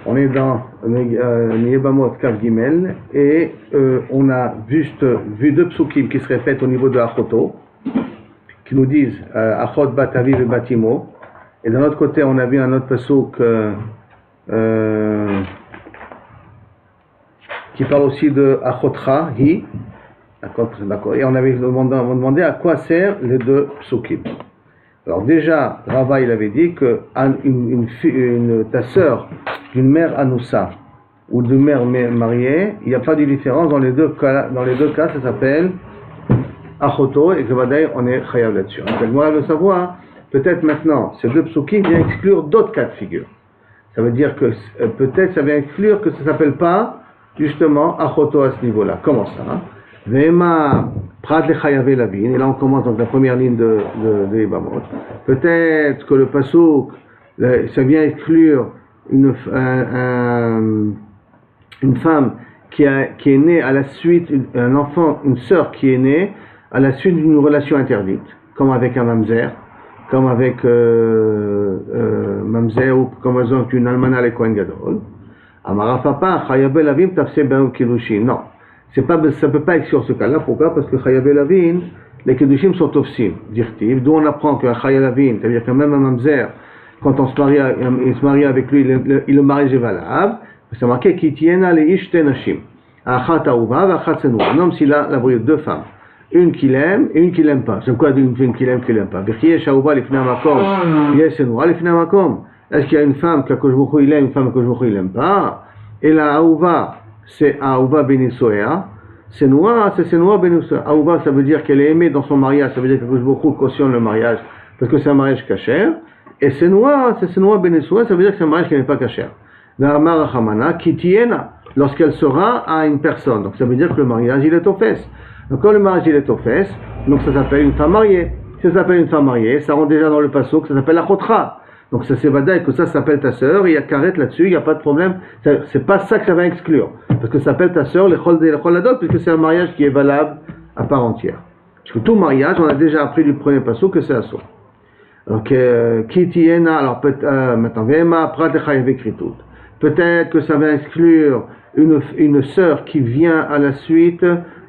On est dans Yebamot Kav Gimel et on a juste vu deux psukim qui se répètent au niveau de Achoto, qui nous disent Achot bat aviv et batimo. Et d'un autre côté, on a vu un autre pasuk qui parle aussi de Achotra, hi. D'accord. Et on avait demandé à quoi servent les deux psukim. Alors déjà, Rava il avait dit que ta sœur d'une mère Anoussa ou d'une mère mariée, il n'y a pas de différence dans les deux cas. Dans les deux cas, ça s'appelle Achoto et que Vadaï, on est chayav là-dessus. Donc, moi, je veux savoir, peut-être maintenant, ces deux psukim viennent exclure d'autres cas de figure. Ça veut dire que peut-être ça vient exclure que ça ne s'appelle pas justement Achoto à ce niveau-là. Comment ça Vema Prat le Chayavé Lavin, et là on commence donc la première ligne de Yebamot. Peut-être que le pasuk, ça vient exclure une femme qui est née à la suite, un enfant, une sœur qui est née à la suite d'une relation interdite, comme avec un mamzer, comme avec mamzer ou comme exemple une almana le Kohen Gadol. Amara Papa, Chayavé Lavin, Tafse Ben Kiddushin. Non. Ça ne peut pas être sur ce cas-là. Pourquoi? Parce que Chayavé Lavin, les Kiddushim sont ofsim, dirtiv. D'où on apprend qu'un Chayavé Lavin, c'est-à-dire que même un mamzer, quand on se marie avec lui, le mariage est valable. C'est marqué Kitiena le ishte nashim. Achat aouva, achat senua. Un homme, s'il a la brûle deux femmes, une qu'il aime et une qu'il n'aime pas. C'est quoi une qu'il aime, qu'il n'aime pas? V'chiesh aouva lifnei makom, yesh senua lifnei makom. Est-ce qu'il y a une femme que Akadosh Baruch Hu il aime, une femme que Akadosh Baruch Hu il n'aime pas? Et la aouva, c'est Aouva Benisoea. C'est Senoua Benisoea. Aouva, ça veut dire qu'elle est aimée dans son mariage, ça veut dire que beaucoup cautionne le mariage, parce que c'est un mariage caché. Et Senoua Benisoea, ça veut dire que c'est un mariage qui n'est pas caché. Ve'amar Rachamana, Kitiena, lorsqu'elle sera à une personne. Donc ça veut dire que le mariage, il est aux fesses. Donc quand le mariage, il est aux fesses, donc ça s'appelle une femme mariée. Si ça s'appelle une femme mariée, ça rentre déjà dans le pasuk, ça s'appelle la Chotra. Donc ça c'est vadaï que ça s'appelle ta sœur, il y a carrette là-dessus, il n'y a pas de problème. C'est pas ça que ça va exclure. Parce que ça s'appelle ta sœur, les chol adot, puisque c'est un mariage qui est valable à part entière. Parce que tout mariage, on a déjà appris du premier passage que c'est assour. Donc, kitiena, alors maintenant, vema prat chayav kritut. Peut-être que ça va exclure une sœur qui vient à la suite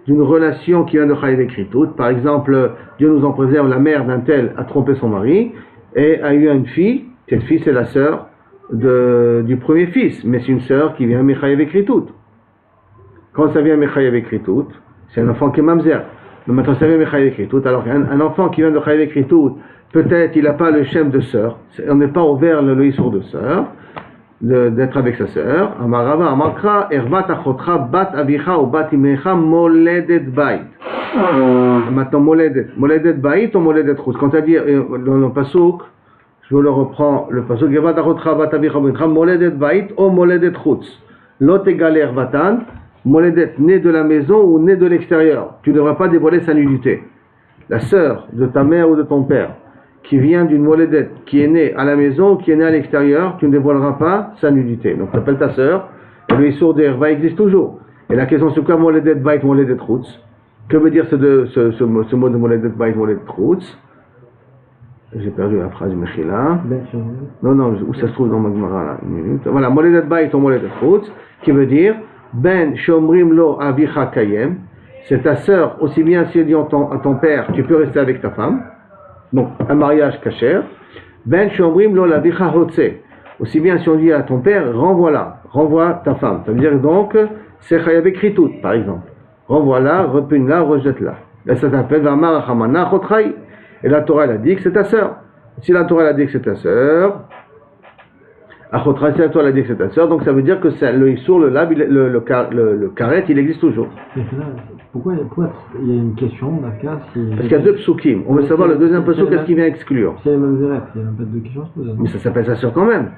d'une relation qui vient de chayav kritut. Par exemple, Dieu nous en préserve, la mère d'un tel a trompé son mari et a eu une fille. Cette fille, c'est la sœur du premier fils, mais c'est une sœur qui vient Mechayev Ekritut. Quand ça vient Mechayev Ekritut, c'est un enfant qui est mamzer. Mais maintenant, ça vient Mechayev Ekritut. Alors qu'un enfant qui vient de Chayev Ekritut, peut-être il n'a pas le shem de sœur. On n'est pas ouvert le issour de sœur, d'être avec sa sœur. Amarava, Amakra, Ervat Achotra, Bat Abicha ou Bat Imecha, Moledet Bait. Maintenant, Moledet Bait ou Moledet Chutz. Quand on dit dans le pasuk, je le reprends, le pasuk Ervat Achotra, Bat Abicha, Moledet Bait ou Moledet Chutz. Lot égale Ervatan, Moledet, né de la maison ou né de l'extérieur. Tu ne devras pas dévoiler sa nudité. La sœur de ta mère ou de ton père, qui vient d'une molédette, qui est née à la maison ou qui est née à l'extérieur, tu ne dévoileras pas sa nudité. Donc tu appelles ta sœur, et le issour d'Erva existe toujours. Et la question c'est quoi molédette bait, molédette chutz? Que veut dire ce mot de molédette bait, molédette chutz? J'ai perdu la phrase Mechila. Non, où ça se trouve dans ma Gemara là? Une minute. Voilà, molédette bait ou molédette chutz, qui veut dire Ben shomrim lo avicha kayem. C'est ta sœur, aussi bien si elle dit à ton père, tu peux rester avec ta femme. Donc, un mariage kasher. Ben shomrim lo lavicha hotse. Aussi bien si on dit à ton père, renvoie ta femme. Ça veut dire donc, c'est chayav kritut, par exemple. Renvoie-la, repugne-la, rejette-la. Là, ça s'appelle vamar achamana chotrai. Et la Torah, elle a dit que c'est ta sœur. Si la Torah, elle a dit que c'est ta sœur, achotrai, si la Torah, elle a dit que c'est ta sœur, donc ça veut dire que le issour, le lab, le karet, il existe toujours. Pourquoi il y a une question dans le cas si... Parce qu'il y a deux psukim. On veut savoir le deuxième psuk, qu'est-ce qui vient exclure. C'est la même zéret, il n'y a même pas de question à se poser. Mais ça s'appelle sa sœur quand même.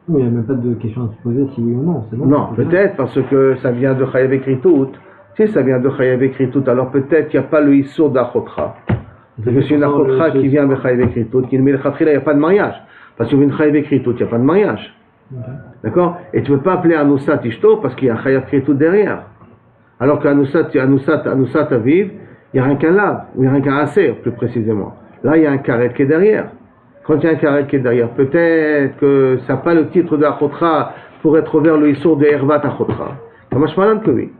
Oui, il n'y a même pas de question à se poser si oui ou non. C'est bon, non, peut-être parce que ça vient de Chayav Ekritut. Si ça vient de Chayav Ekritut, alors peut-être qu'il n'y a pas le issour d'Achotra. C'est que c'est une Achotra qui vient de Chayav Ekritut, qui ne met le Khatri, il n'y a pas de mariage. Parce qu'il y a une Chayav Ekritut, il n'y a pas de mariage. Okay. D'accord? Et tu ne peux pas appeler Anoussat Ishto parce qu'il y a un Chayav Ekritut derrière. Alors qu'Anoussat Aviv, il n'y a rien qu'un lab, ou il n'y a rien qu'un aser, plus précisément. Là, il y a un karet qui est derrière. Quand il y a un karet qui est derrière, peut-être que ça n'a pas le titre de Achotra pour être vers le Issour de Hervat Achotra. Kamash Malan que oui.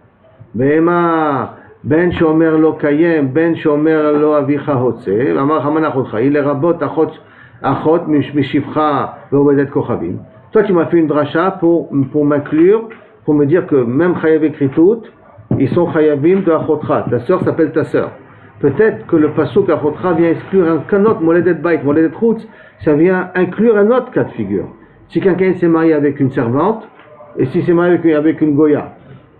Bema ben shomer lo kayem, ben shomer lo avicha hotse, amar haman achotcha, il est rabot achot mishivcha ve'obedet kochavim. Toi tu m'as fait une dracha pour m'inclure, pour me dire que même chayav ekritut, ils sont chayavim de achotra. Ta sœur s'appelle ta sœur. Peut-être que le pasuk achotra vient exclure un autre moledet bait, moledet chutz, ça vient inclure un autre cas de figure. Si quelqu'un s'est marié avec une servante, et si c'est marié avec une goya,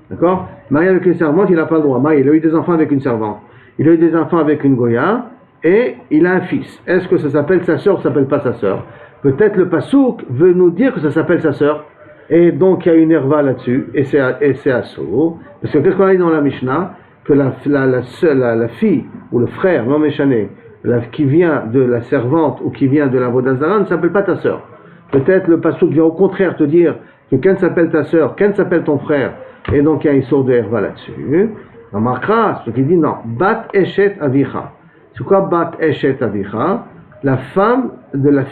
d'accord? Marié avec une servante, il n'a pas le droit. Marié, il a eu des enfants avec une servante. Il a eu des enfants avec une goya, et il a un fils. Est-ce que ça s'appelle sa sœur ou ça s'appelle pas sa sœur? Peut-être le pasouk veut nous dire que ça s'appelle sa sœur. Et donc il y a une herva là-dessus, et c'est assaut. Parce que qu'est-ce qu'on a dit dans la Mishnah? Que la fille, ou le frère, non méchané, qui vient de la servante ou qui vient de la vodazara ne s'appelle pas ta sœur. Peut-être le pasouk vient au contraire te dire que Ken s'appelle ta sœur, Ken s'appelle ton frère, et donc il y a une sorte de herva là-dessus. On remarquera ce qui dit non, bat eshet avicha. C'est quoi bat eshet avicha? La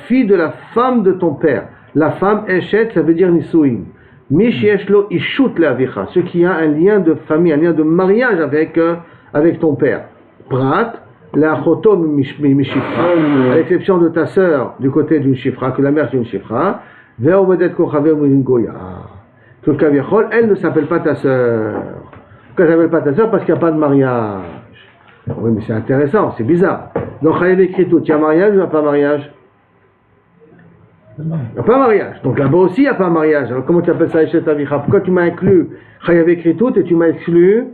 fille de la femme de ton père. La femme eshet, ça veut dire nisuim. Mish yeshlo ishut le avicha, ce qui a un lien de famille, un lien de mariage avec ton père. Prat, la choto mishifra, à l'exception de ta sœur du côté d'une chifra, que la mère c'est une chifra, ve'obedet kochaver une goya. Que kaviachol, elle ne s'appelle pas ta sœur. Pourquoi elle ne s'appelle pas ta sœur? Parce qu'il n'y a pas de mariage. Oui, mais c'est intéressant, c'est bizarre. Donc, chayav ekritut, il y a mariage ou il n'y a pas mariage? Il n'y a pas mariage. Donc là-bas aussi, il n'y a pas mariage. Alors comment tu appelles ça Eshet Avicha? Pourquoi tu m'as inclus chayav ekritut et tu m'as exclu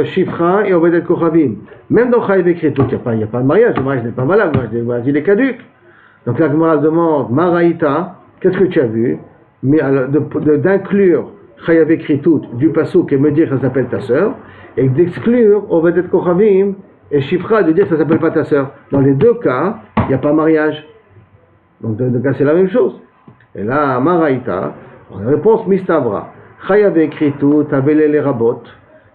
Shifra et Obedet Kochavim? Même dans chayav ekritut, il n'y a pas de mariage. Le mariage n'est pas valable. Le mariage, il est caduc. Donc la Gemara demande, Maraïta, qu'est-ce que tu as vu? Mais d'inclure chayav ekritut du pasuk et me dire que ça s'appelle ta sœur, et d'exclure Obedet Kochavim et Shifra de dire que ça s'appelle pas ta sœur. Dans les deux cas, il n'y a pas mariage. Donc, dans le cas, c'est la même chose. Et là, Maraïta, réponse Mistavra. Chayav ekritut, avele le rabot,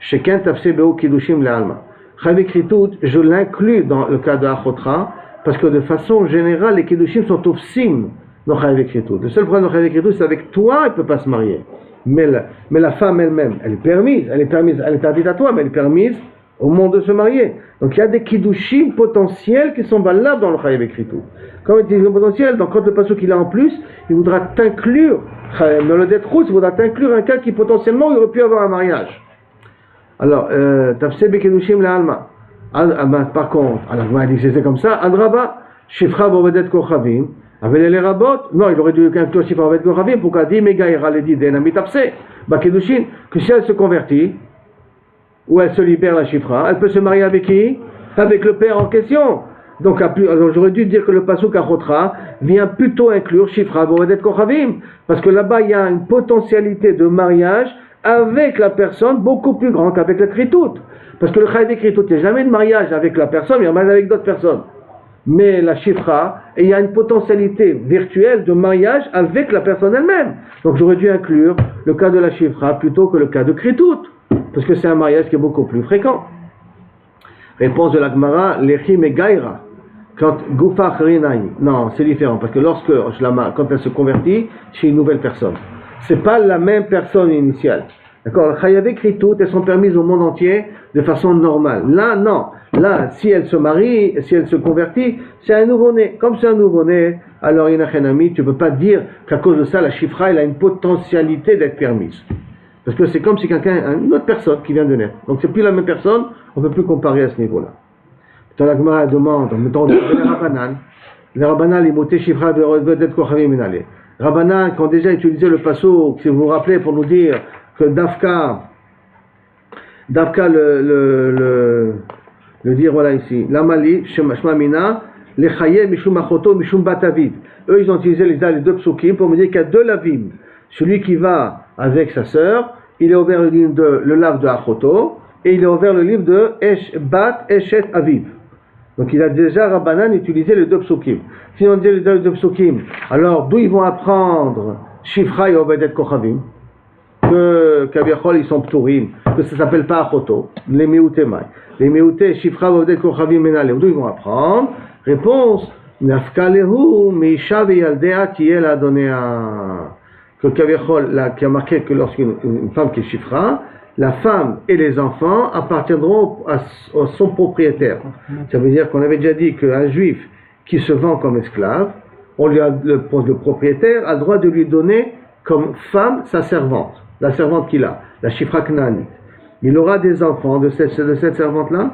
sheken tafse beo kidushim le alma. Chayav ekritut, je l'inclus dans le cas de Achotra, parce que de façon générale, les kidushim sont ofsim dans Chayav ekritut. Le seul problème de Chayav ekritut, c'est avec toi, elle ne peut pas se marier. Mais la femme elle-même, elle est permise, elle est interdite à toi, mais elle est permise au monde de se marier. Donc il y a des kiddushim potentiels qui sont valables dans le chayav ekritut. Comme il dit potentiel, donc quand le pasuk il est en plus, il voudra t'inclure, dans le detrous, il voudra t'inclure un cas qui potentiellement il aurait pu avoir un mariage. Alors, tafse be kiddushim la alma. Par contre, alors il dit c'est comme ça, adraba, shifra bovedet kochavim, avec les rabot, non, il aurait dû inclure shifra bovedet kochavim, pourquoi dit megaïra le dit denami tafse, ba kiddushin, que si elle se convertit, ou elle se libère la chifra, elle peut se marier avec qui? Avec le père en question. Donc j'aurais dû dire que le pasuk achotra vient plutôt inclure chifra bovedet kochavim, parce que là-bas il y a une potentialité de mariage avec la personne beaucoup plus grande qu'avec le kritut. Parce que le chayav ekritut, il n'y a jamais de mariage avec la personne, il y a un mariage avec d'autres personnes. Mais la chifra, et il y a une potentialité virtuelle de mariage avec la personne elle-même. Donc j'aurais dû inclure le cas de la chifra plutôt que le cas de kritut. Parce que c'est un mariage qui est beaucoup plus fréquent. Réponse de la Gemara, Lechim et Gaïra. Quand Goufa Rinai. Non, c'est différent. Parce que quand elle se convertit chez une nouvelle personne, c'est pas la même personne initiale. D'accord? Le chayav ekritut, elles sont permises au monde entier de façon normale. Là, non. Là, si elle se marie, si elle se convertit, c'est un nouveau-né. Comme c'est un nouveau-né, alors Yenachenami, tu ne peux pas dire qu'à cause de ça, la chifra, elle a une potentialité d'être permise. Parce que c'est comme si une autre personne qui vient de naître. Donc c'est plus la même personne, on ne peut plus comparer à ce niveau-là. Dans la Gemara demande, en mettant les Rabbanan, les motés chifra de Kochavim Minale. Rabbanan, qui ont déjà utilisé le pasuk, si vous vous rappelez, pour nous dire que Dafka le dire, voilà ici, Lamali, Shmamina, les Chaye, Mishum Achoto, Mishum Batavid. Eux, ils ont utilisé les deux psukim pour me dire qu'il y a deux lavim. Celui qui va avec sa sœur, il est ouvert le lave de Achoto, et il est ouvert le livre de Bat Eshet Aviv. Donc il a déjà Rabbanan utilisé les deux psukim. Si on dit les deux psukim, alors d'où ils vont apprendre Shifra et Obedet Kochavim, que Kaviachol ils sont pturim, que ça s'appelle pas Achoto, les Meouté Mai. Les Meouté Shifra et Obedet Kochavim Menale, d'où ils vont apprendre? Réponse, Nafkalehu Meisha Veyaldea Tiel Adonea. que Kaviachol, là, qui a marqué que lorsqu'une femme qui est Shifra, la femme et les enfants appartiendront à son propriétaire. Ça veut dire qu'on avait déjà dit qu'un juif qui se vend comme esclave, le propriétaire a le droit de lui donner comme femme sa servante, la servante qu'il a, la Shifra Knaanite. Il aura des enfants de cette servante-là.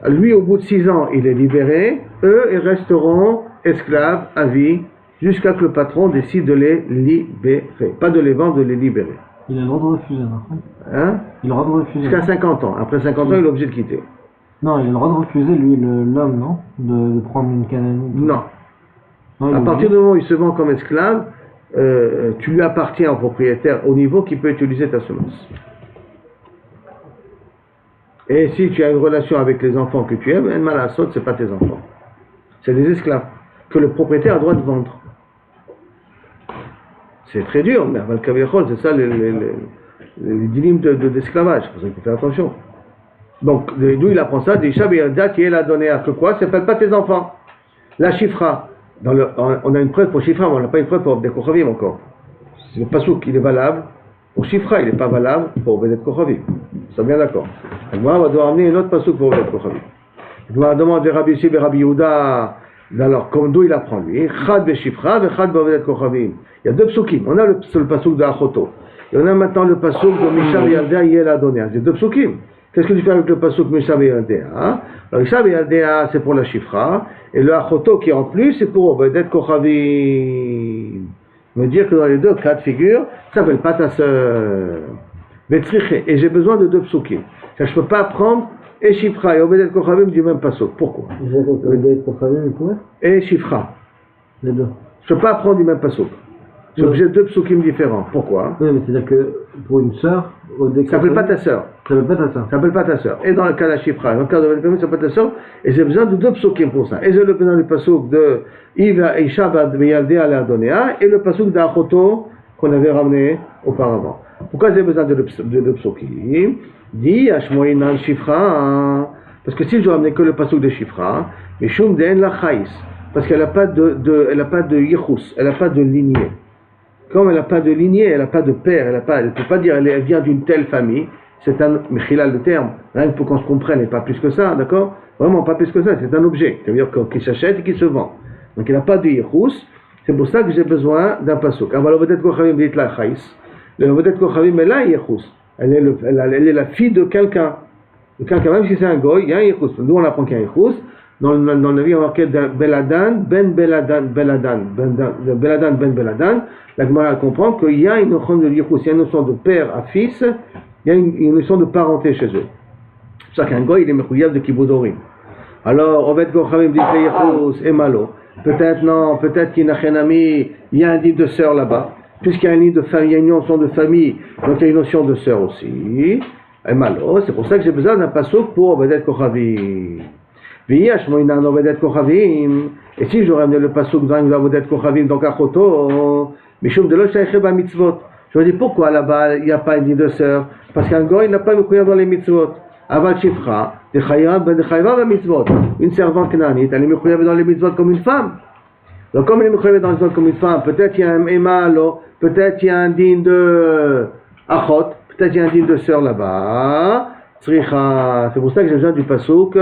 Lui, au bout de 6 ans, il est libéré. Eux, ils resteront esclaves à vie jusqu'à ce que le patron décide de les libérer. Pas de les vendre, de les libérer. Il a le droit de refuser, non? Hein? Il a le droit de refuser. Jusqu'à 50 ans. Après 50 ans, il est obligé de quitter. Non, il a le droit de refuser, lui, l'homme, non? De prendre une Canaanite. Non. Non, À partir du moment où il se vend comme esclave, tu lui appartiens au propriétaire au niveau qu'il peut utiliser ta semence. Et si tu as une relation avec les enfants que tu aimes, Malasot, ce n'est pas tes enfants. C'est des esclaves que le propriétaire a le droit de vendre. C'est très dur, mais Aval Kaviachol, c'est ça les dynimes d'esclavage. C'est pour ça qu'il faut faire attention. Donc, d'où il apprend ça? D'Isha Beyalda qui est la donnée à que quoi? Ça ne s'appelle pas tes enfants. La Shifra. On a une preuve pour Shifra, mais on n'a pas une preuve pour Obed Kochavim encore. C'est le pasouk, il est valable pour Shifra, il n'est pas valable pour Obed Kochavim. Nous sommes bien d'accord. Moi, on va devoir amener une autre pasouk pour Obed Kochavim. On va demander Rabbi Yossi et Rabbi Yehuda. Alors, d'où il apprend lui? Chad be Shifra, Chad be Obed Kochavim. Il y a 2 psukim. On a le pasouk de Achoto. Et on a maintenant le pasouk de Misha Beyaldea, Yel Adonea. C'est 2 psukim. Qu'est-ce que tu fais avec le pasouk Misha Beyaldea? Alors, Misha Beyaldea, c'est pour la Shifra. Et le Achoto qui est en plus, c'est pour Obed Kochavim. Me dire que dans les 2 cas de figure, ça ne s'appelle pas ta sœur. Et j'ai besoin de 2 psukim. Je ne peux pas prendre et Shifra et Obed Kochavim du même pasouk. Pourquoi? Obed Kochavim, il pourrait? Et Shifra. Les 2. Je ne peux pas prendre du même pasouk. J'ai obligé de 2 psukim différents. Pourquoi? Oui, mais c'est-à-dire que pour une sœur, ça ne s'appelle pas ta sœur. Ça ne s'appelle pas ta sœur. Ça s'appelle pas ta sœur. Et dans le cas de la Shifra, dans le cas de Obed Kochavim, ça s'appelle ta sœur. Et j'ai besoin de 2 psukim pour ça. Et j'ai besoin du pasouk de Iva et Shabbat Beyaldea Le'Adonea et le pasouk d'Achoto qu'on avait ramené auparavant. Pourquoi j'ai besoin de 2 psukim? Dit Ashmoinan Shifra. Parce que si je dois ramener que le pasouk de Shifra, Mishum Den la Chaïs. Parce qu'elle n'a pas elle n'a pas de yichus, elle n'a pas de lignée. Comme elle n'a pas de lignée, elle n'a pas de père, elle ne peut pas dire elle vient d'une telle famille. C'est un mechilal de terme, rien pour qu'on se comprenne, et pas plus que ça, d'accord? Vraiment pas plus que ça, c'est un objet, c'est-à-dire qu'il s'achète et qu'il se vend. Donc il n'a pas de yichus, c'est pour ça que j'ai besoin d'un pasouk. Alors Obed Kochavim dit la chaïs. Le Obed Kochavim elle a un yichus, elle est la fille de quelqu'un. Même si c'est un goy, il y a un yichus. Nous on apprend qu'il y a un yichus. Dans le livre, on a marqué Beladan, Ben Beladan, Beladan, Ben Beladan. La Gemara comprend qu'il y a une notion de yichus, il y a une notion de père à fils, il y a une notion de parenté chez eux. C'est pour ça qu'un goy, il est mechouyav de kiboudorim. Alors, Obed Kochavim dit que yichus est malo. Peut-être non, peut-être qu'il y a il y a un livre de sœur là-bas. Puisqu'il y a un livre de famille, il y a une notion de famille, donc il y a une notion de sœur aussi. Et malo, c'est pour ça que j'ai besoin d'un pasouk pour Obed Kochavim. Et si je ramenais le pasouk dans Obed Kochavim, donc à Choto, Mishum de l'Oshaycheba mitzvot. Je me dis pourquoi là-bas il n'y a pas une de sœur? Parce qu'un goy n'a pas me courir dans les mitzvot. Aval Shifra, de Chayva mitzvot. Une servante Knaanite, elle est me courir dans les mitzvot comme une femme. Donc comme elle est me courir dans les mitzvot comme une femme, peut-être il y a un émalo, peut-être il y a un digne de Achot, peut-être il y a un digne de sœur là-bas. Tzricha. C'est pour ça que j'ai besoin du pasouk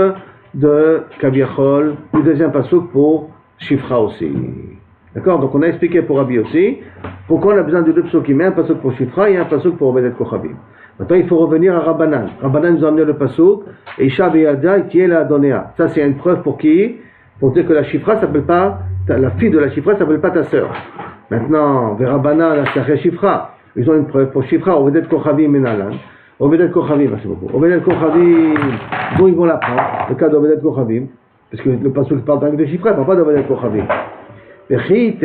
de Kaviachol, du deuxième pasouk pour Shifra aussi. D'accord? Donc on a expliqué pour Rabbi aussi pourquoi on a besoin de 2 psukim, un pasouk pour Shifra et un pasouk pour Obed Kochavim. Maintenant il faut revenir à Rabbanan. Rabbanan nous a amené le pasouk et Isha Beyalda Tiel Adonea. Ça c'est une preuve pour qui? Pour dire que la Shifra s'appelle pas, la fille de la Shifra s'appelle pas ta sœur. Maintenant, vers Rabbanan, la sœur Shifra, ils ont une preuve pour Shifra, Obed Kochavim Menalan. Obed Kochavim, merci beaucoup. Obed Kochavim, d'où ils vont l'apprendre? Le cas d'Obed Kochavim, parce que le pasouk parle de Shifra, il ne parle pas d'Obed Kochavim. Si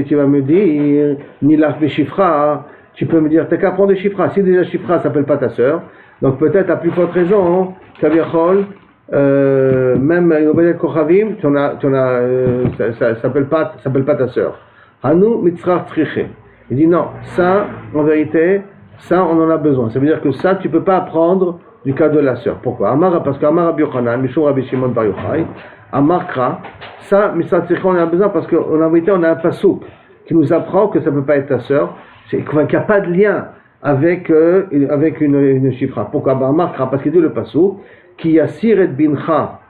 tu vas me dire, ni la Shifra, tu peux me dire, t'as qu'à prendre de Shifra. Si déjà Shifra ne s'appelle pas ta sœur, donc peut-être à plus forte raison, Kaviachol, même Obed Kochavim, ça s'appelle pas ta sœur. Hanu mitzrach tzriche. Il dit non, ça, en vérité, ça, on en a besoin. Ça veut dire que ça, tu ne peux pas apprendre du cas de la sœur. Pourquoi? Parce qu'Amar Rabbi Yochanan, Mishum Rabbi Shimon Bar Yochai, Amar Kra, ça, Mitzvah Tzricha, on en a besoin parce qu'en vérité, on a un pasouk qui nous apprend que ça ne peut pas être ta sœur. qu'il n'y a pas de lien avec une chifra. Pourquoi? Marquera, parce qu'il dit le pasuk, qui assire et bincha,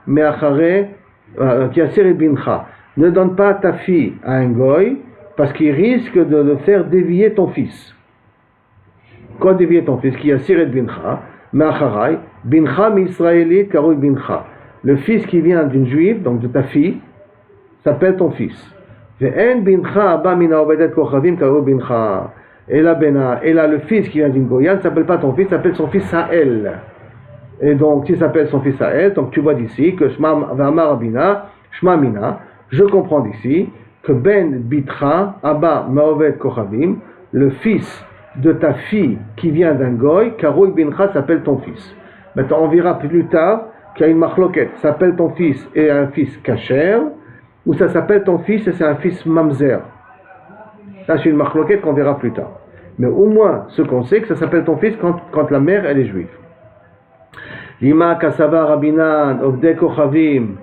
qui assire et bincha. Ne donne pas ta fille à un goy, parce qu'il risque de le faire dévier ton fils. Quoi dévier ton fils? Qui assire et bincha, me'acharai, bincha mi-israélite karoui bincha. Le fils qui vient d'une juive, donc de ta fille, s'appelle ton fils. Ve'en bincha abba mina obedet kochavim karoui bincha. Et là, le fils qui vient d'une goyane ne s'appelle pas ton fils, s'appelle son fils à elle. Et donc, s'il s'appelle son fils à elle, donc tu vois d'ici que Shma V'amar Rabina, Shma Mina, je comprends d'ici que Ben Bitra, Abba Maovet Kochavim, le fils de ta fille qui vient d'un goy, Karoui Bincha s'appelle ton fils. Maintenant, on verra plus tard qu'il y a une marloquette, s'appelle ton fils et un fils kasher, ou ça s'appelle ton fils et c'est un fils mamzer. Ça, c'est une marloquette qu'on verra plus tard. Mais au moins, ce qu'on sait, que ça s'appelle ton fils quand la mère, elle est juive. Lima kasava rabinan ovde kochavim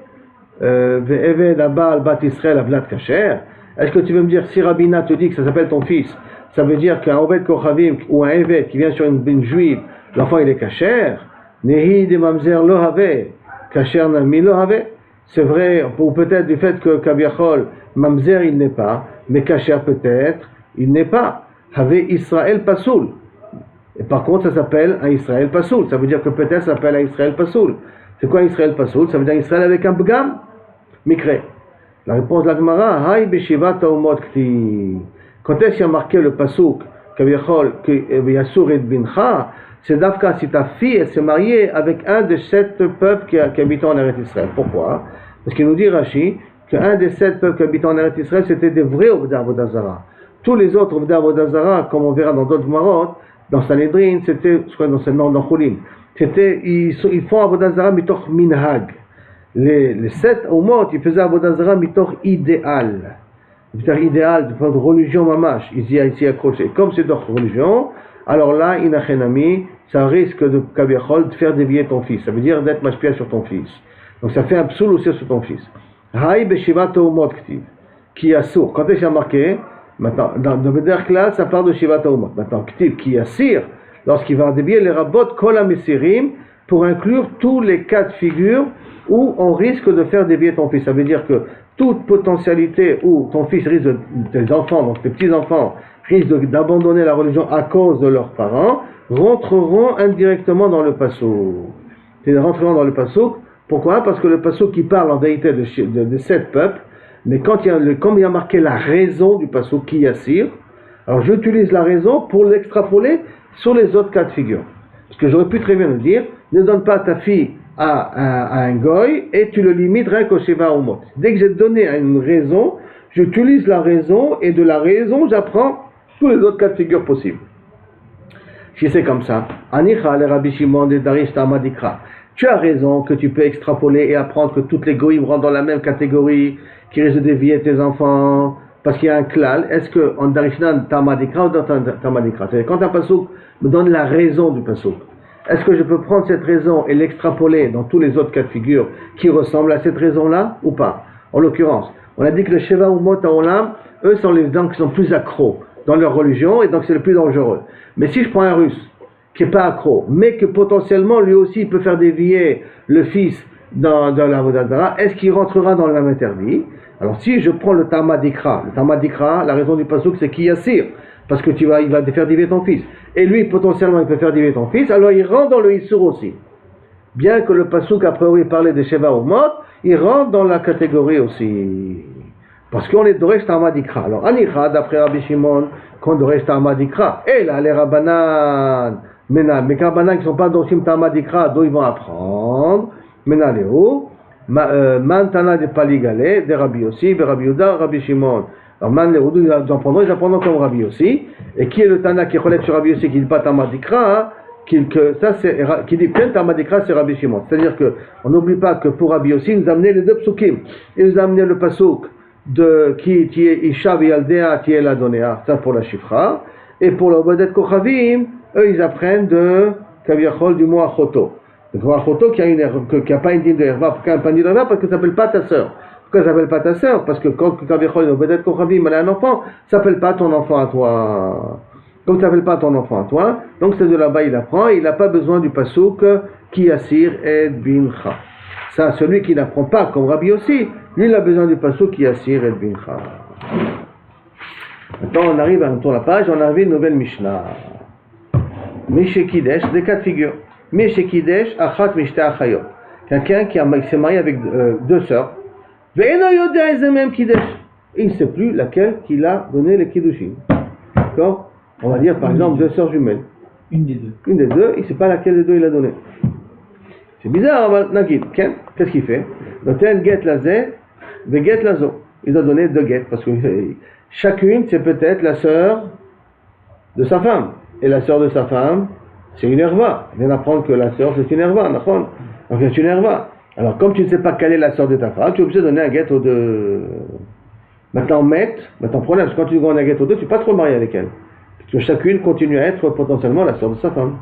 ve'eved abal bat Israël avlat kasher. Est-ce que tu veux me dire, si Rabina te dit que ça s'appelle ton fils, ça veut dire qu'un oved kochavim ou un eved qui vient sur une juive, l'enfant il est kasher? Nehi de mamzer lo have, kasher nami lo have. C'est vrai, ou peut-être du fait que Kaviachol, mamzer il n'est pas, mais kasher peut-être, il n'est pas. Have Israël Pasoul. Et par contre, ça s'appelle un Israël Pasoul. Ça veut dire que peut-être ça s'appelle un Israël Pasoul. C'est quoi Israël Pasoul? Ça veut dire Israël avec un bgam Mikre. La réponse de la Gemara, Hay Beshiva Taumot Kti. Quand est-ce qu'il y a marqué le Pasouk, Kaviachol, Yasur et Bincha, c'est d'Afka si ta fille elle s'est mariée avec un des 7 peuples qui habitent en Eretz Israël. Pourquoi? Parce qu'il nous dit Rashi qu'un des 7 peuples qui habitent en Eretz Israël c'était des vrais Ovda Avodazara. Tous les autres Ovda Avodazara, comme on verra dans d'autres marottes, dans Sanhedrin, c'était, je crois dans Cholim, c'était, ils font Avodazara mitoch minhag. Les 7 Omot, ils faisaient Avodazara mitoch idéal. C'est-à-dire idéal, de religion mamash, ils y accrochaient. Comme c'est d'autres religions, alors là, inachenami, ça risque de kaviachol de faire dévier ton fils. Ça veut dire d'être mashpia sur ton fils. Donc ça fait un psoul aussi sur ton fils. Haï beshiva toumot ktiv, qui a sourd. Quand est-ce qu'il y a marqué? Maintenant, dans le Beder Klal, ça parle de shiva toumot. Maintenant, ktiv, qui a sir, lorsqu'il va dévier les rabot kol hamesirim, pour inclure tous les cas de figure où on risque de faire dévier ton fils. Ça veut dire que toute potentialité où ton fils risque tes enfants, donc tes petits-enfants, risquent d'abandonner la religion à cause de leurs parents, rentreront indirectement dans le passouk. Ils rentreront dans le passouk. Pourquoi? Parce que le passouk qui parle en vérité de 7 peuples, mais comme il y a marqué la raison du passouk qui yassir, alors j'utilise la raison pour l'extrapoler sur les autres cas de figure. Parce que j'aurais pu très bien le dire, ne donne pas ta fille à un goy et tu le limites rien qu'au Sheva Umot. Dès que j'ai donné une raison, j'utilise la raison et de la raison j'apprends tous les autres cas de figure possibles. Si c'est comme ça, Anicha le Rabbi Shimon de Darish Tamadikra. Tu as raison que tu peux extrapoler et apprendre que toutes les goïms rentrent dans la même catégorie, qui risquent de dévier tes enfants, parce qu'il y a un klal. Est-ce qu'en Darishnan Tamadikra ou dans Tamadikra? C'est-à-dire quand un pasouk me donne la raison du pasouk, est-ce que je peux prendre cette raison et l'extrapoler dans tous les autres cas de figure qui ressemblent à cette raison-là ou pas? En l'occurrence, on a dit que le Sheva Umot Haolam, eux sont les gens qui sont plus accros dans leur religion et donc c'est le plus dangereux. Mais si je prends un russe qui n'est pas accro, mais que potentiellement lui aussi il peut faire dévier le fils dans la Vodazara, est-ce qu'il rentrera dans le même interdit? Alors si je prends le Tamadikra, la raison du pasuk c'est qui yassir, parce que il va faire dévier ton fils, et lui potentiellement il peut faire dévier ton fils, alors il rentre dans le Issour aussi. Bien que le pasuk a priori parlait de Sheva Umot, il rentre dans la catégorie aussi. Parce qu'on est Doresh Tamadikra. Alors Anicha, d'après Rabbi Shimon, qu'on Doresh Tamadikra. Et là, les Rabbanan, mais Rabbanan qui ne sont pas Doshim Tamadikra, d'où ils vont apprendre. Maintenant, les où? Mantana de Paligale, de Rabbi Yossi, de Rabbi Yuda, Rabbi Shimon. Alors, Man les Houdou, ils apprendront comme Rabbi Yossi. Et qui est le Tana qui relève sur Rabbi Yossi, qui ne dit pas Tamadikra, qui dit plein Tamadikra, c'est Rabbi Shimon. C'est-à-dire qu'on n'oublie pas que pour Rabbi Yossi, il nous a amené les deux psukim. Il nous a amené le pasuk de qui est Isha Yaldea, qui est la Donea, ça pour la Shifra. Et pour le Obadet Kochavim, eux ils apprennent de Kaviachol du mot Achoto. Le mot Achoto qui a pas une dîme de Herva, pourquoi pas une dîme de Herva? Parce que ça s'appelle pas ta sœur. Pourquoi ça s'appelle pas ta sœur? Parce que quand Kaviachol et Obadet Kochavim elle a un enfant, ça s'appelle pas ton enfant à toi. Comme tu n'appelles pas ton enfant à toi, donc c'est de là-bas il apprend, il n'a pas besoin du pasouk qui assir et bincha. Ça, celui qui n'apprend pas, comme Rabbi aussi, lui il a besoin du pasouk qui assir et bincha. Maintenant on arrive, on tourne la page, on arrive à une nouvelle Mishnah. Mishe Kidesh, des cas de figure. Mishe Kidesh, Achat Mishte Achayot. Quelqu'un qui s'est marié avec deux sœurs. Ve'eno yodea ezemem Kidesh. Il ne sait plus laquelle qu'il a donné les Kiddushin. D'accord? On va dire par exemple deux sœurs jumelles. Une des deux. Une des deux, il ne sait pas laquelle des deux il a donné. C'est bizarre, Nagid. Qu'est-ce qu'il fait? Noten get lazé, ve get lazo. Il doit donner deux get parce que chacune c'est peut-être la sœur de sa femme. Et la sœur de sa femme, c'est une herva. On vient d'apprendre que la sœur c'est une herva. Donc c'est une herva. Alors comme tu ne sais pas quelle est la sœur de ta femme, tu es obligé de donner un get aux deux. Maintenant problème, parce que quand tu donnes un get aux deux, tu ne peux pas trop marier avec elle. Parce que chacune continue à être potentiellement la sœur de sa femme.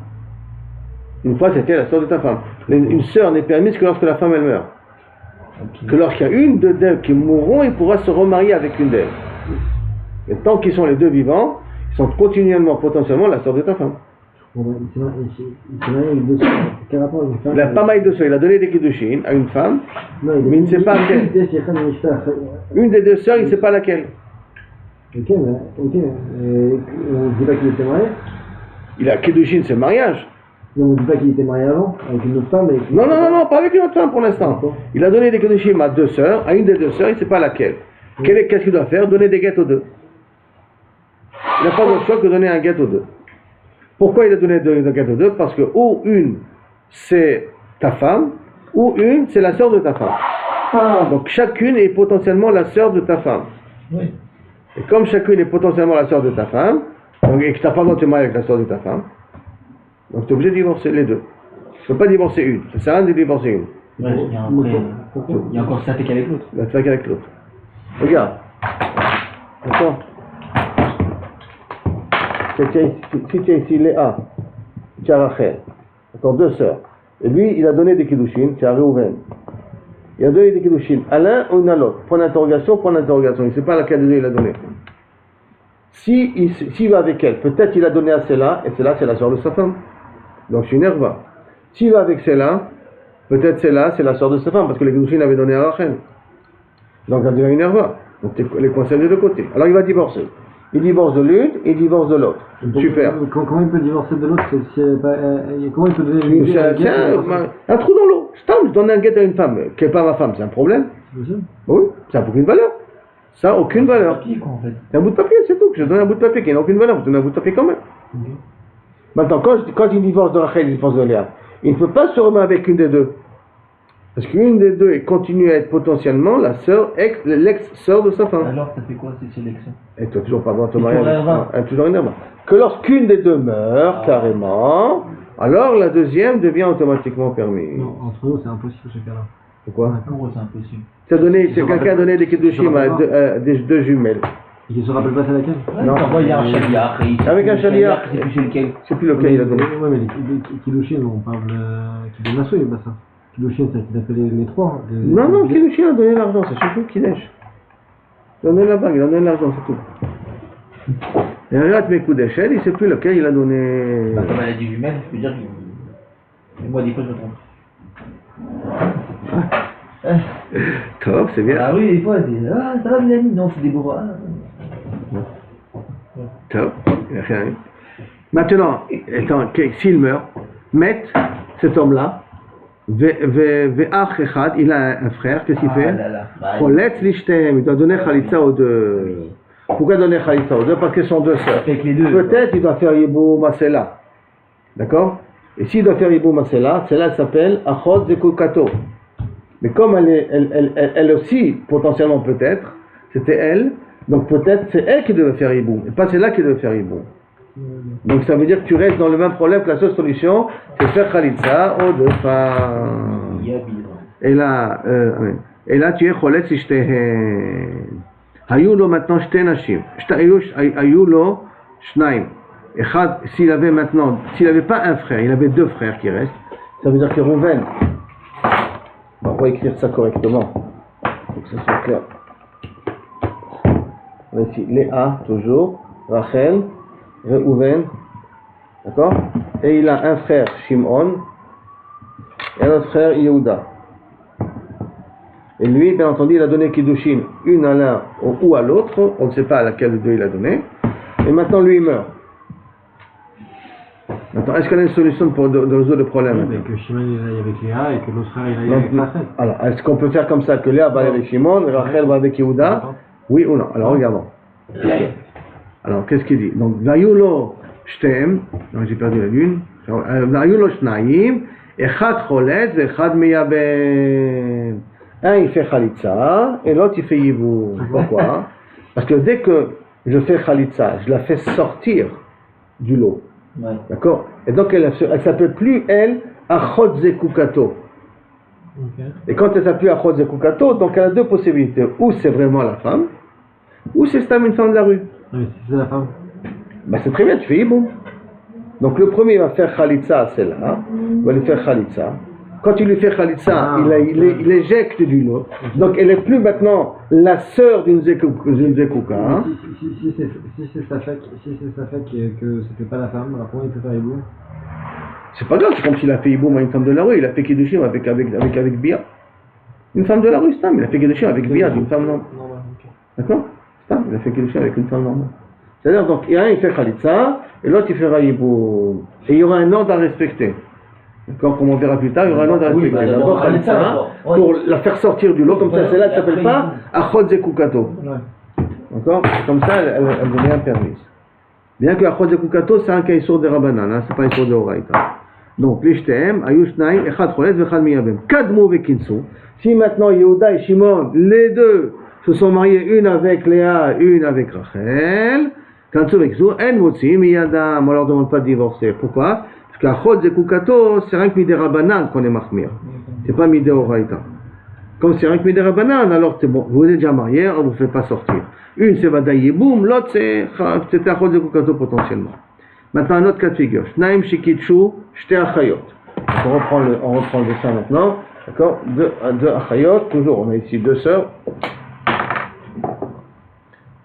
Une fois c'était la sœur de ta femme. Une sœur n'est permise que lorsque la femme elle meurt. Que lorsqu'il y a une d'elles qui mourront, il pourra se remarier avec une d'elles. Et tant qu'ils sont les deux vivants, ils sont continuellement potentiellement la sœur de ta femme. Il s'est marié avec deux sœurs. Quel rapport avec une femme? Il n'a pas marié de sœurs, il a donné des kiddushin à une femme, Non, mais il ne sait pas laquelle. Une des deux sœurs, il ne sait pas laquelle. Ok, on ne dit pas qu'il était marié. Il a kiddushin, c'est le mariage. Non, on ne dit pas qu'il était marié avant, avec une autre femme. Non, pas avec une autre femme pour l'instant. Il a donné des kiddushin à deux sœurs, à une des deux sœurs, il ne sait pas laquelle. Qu'est-ce qu'il doit faire? Donner des guettes aux deux. Il n'a pas d'autre choix que donner un guet aux deux. Pourquoi il a donné deux guettes aux deux? Parce que ou une c'est ta femme, ou une c'est la sœur de ta femme. Donc chacune est potentiellement la sœur de ta femme. Oui. Et comme chacune est potentiellement la sœur de ta femme, donc, et que tu n'as pas le droit de te marier avec la sœur de ta femme, donc tu es obligé de divorcer les deux. Tu ne peux pas divorcer une. Ça ne sert à rien de divorcer une. Ouais, il y a encore ça fait qu'avec l'autre. Il va te faire qu'avec l'autre. Regarde. D'accord. Si tu es ici, Léa, tu as Rachel, d'accord, deux sœurs. Et lui, il a donné des kiddushin, tu as Réhouven. Il a donné des kiddushin à l'un ou à l'autre. Point d'interrogation. Il ne sait pas laquelle des deux il a donné. S'il va avec elle, peut-être il a donné à celle-là, et celle-là, c'est la sœur de sa femme. Donc c'est une herva. S'il va avec celle-là, peut-être celle-là, c'est la sœur de sa femme, parce que les kiddushin avaient donné à Rachel. Donc il a donné une herva. Donc les conseils des deux côtés. Alors il va divorcer. Il divorce de l'une et il divorce de l'autre. Super. Comment il peut divorcer de l'autre comment il peut donner une un trou dans l'eau. Je donne un guet à une femme qui n'est pas ma femme, c'est un problème? Oui, ça n'a aucune valeur. Ça n'a aucune valeur. C'est un bout de papier, c'est tout. Je donne un bout de papier qui n'a aucune valeur. Je donne un bout de papier quand même. Okay. Maintenant, quand il divorce de Rachel, il divorce de Léa, il ne peut pas se remettre avec une des deux. Parce qu'une des deux continue à être potentiellement la sœur, l'ex-sœur de sa femme. Alors, ça fait quoi si c'est l'ex-sœur? Et tu n'as toujours pas le droit de te marier avec toujours une herbe. Que lorsqu'une des deux meurt carrément, alors la deuxième devient automatiquement permise. Non, entre nous, c'est impossible ce cas-là. Pourquoi? En gros, c'est impossible. Quelqu'un a donné des kiddushin à des deux jumelles. Et il se rappelle pas c'est laquelle? Non, il y a un chaliar. Avec un chaliar, c'est plus lequel. C'est plus lequel il a donné. Oui, mais les kiddushin, on parle qui donne la souille, bah ça. Kiddushin, c'est qu'il a fait les trois. Non, Kiddushin a donné l'argent, c'est surtout Kidesh. Il a donné la bague, il a donné l'argent, c'est tout. Et regarde mes coups d'échelle, il ne sait plus lequel il a donné. Comme elle a dit jumelle, je peux dire que. Moi, des fois, je me trompe. Top, c'est bien. Ah oui, des fois, c'est. Ah, ça va, Mélanie? Non, c'est des beaux. Top, il a rien. Maintenant, s'il meurt, met cet homme-là. Ve'ach echad, il a un frère, qu'est-ce qu'il fait? Choletz lishtem, il doit donner chalitza aux deux. Pourquoi donner chalitza aux deux? Parce qu'ils sont deux sœurs. Peut-être il doit faire yibou masela. D'accord? Et s'il doit faire yibou masela, celle-là s'appelle achot zekukato. Mais comme elle aussi, potentiellement peut-être, c'était elle, donc peut-être c'est elle qui devait faire yibou, et pas celle-là qui devait faire yibou. Donc ça veut dire que tu restes dans le même problème que la seule solution, c'est faire khalitza aux deux femmes. Et là tu es cholet si shtehen. Hayulo maintenant shte nashim. Hayulo shnaim. Echad, s'il avait pas un frère, il avait deux frères qui restent, ça veut dire que Rouven, on va écrire ça correctement, pour que ça soit clair. On a ici Léa, toujours, Rachel, Reuven, d'accord? Et il a un frère, Shimon, et un autre frère, Yehuda. Et lui, bien entendu, il a donné Kiddushin, une à l'un ou à l'autre, on ne sait pas à laquelle des deux il a donné, et maintenant lui il meurt. Maintenant, est-ce qu'on a une solution pour de résoudre le problème? Oui, mais que Shimon il aille avec Léa et que l'autre frère il aille avec Rachel. Alors, est-ce qu'on peut faire comme ça, que Léa va aller avec Shimon, Rachel va avec Yehuda? Oui ou non? Alors, regardons. Alors, qu'est-ce qu'il dit? Donc, Vayulo Shtem, non, j'ai perdu la lune. Vayulo Shnaim, Echad Cholet, Echad Meyabem. Un, il fait Khalitsa, et l'autre, il fait Yibou. Pourquoi? Parce que dès que je fais Khalitsa, je la fais sortir du lot. Ouais. D'accord? Et donc, elle ne s'appelle plus, elle, Achot Zekukato. Ok. Et quand elle s'appuie à Achot Zekukato, donc elle a deux possibilités. Ou c'est vraiment la femme, ou c'est Stam, une femme de la rue. Mais si c'est la femme. Bah c'est très bien, tu fais Hibou. Donc le premier va faire Khalitsa à celle-là, il va lui faire Khalitsa. Quand tu lui fais Khalitsa, il éjecte du lot. Donc elle n'est plus maintenant la sœur d'une Zekouka. Hein. Si c'est sa fait que c'était pas la femme, après il peut faire Hibou. C'est pas grave, c'est comme s'il a fait Hibou à une femme de la rue, il a fait Kiddushin avec Bia. Une femme de la rue, c'est ça, mais il a fait Kiddushin avec Bia d'une femme normale. D'accord? C'est ça, il a fait Kiddushin avec une femme normale. C'est-à-dire, donc, il y a un, il fait Khalitsa, et l'autre, il fera Hibou. Et il y aura un ordre à respecter. D'accord? Comme on verra plus tard, il y aura un ordre à respecter. Oui, d'abord Khalitsa, pour la faire sortir du lot, comme ça, celle-là, elle ne s'appelle pas Achot Zekukato. D'accord? Comme ça, elle devient permise. Bien que Achot Zekukato, c'est un cas issour de Rabbanan, hein, c'est pas issour de Horaïta. Donc, l'Ishtem, Ayushnaim, Echad Cholet, Vechad Miyabem. Kadmo Vekinsu. Si maintenant Yehuda et Shimon, les deux, se sont mariés, une avec Léa, une avec Rachel, Kansu Veksu, En Motsi, Miyadam, on leur demande pas de divorcer. Pourquoi? Parce qu'Achot Zekukato, c'est rien que Midé Rabbanan qu'on est Mahmir. C'est pas Midé Horaïta. Comme c'est rien que Midé Rabbanan, alors c'est bon, vous êtes déjà mariés, on vous fait pas sortir. Une c'est Vadaï Boum, l'autre c'était Achot Zekukato potentiellement. Maintenant, un autre cas de figure. Shnaim Shikitshu, Shte Achayot. On reprend le dessin maintenant. D'accord? Deux Achayot, toujours. On a ici deux sœurs.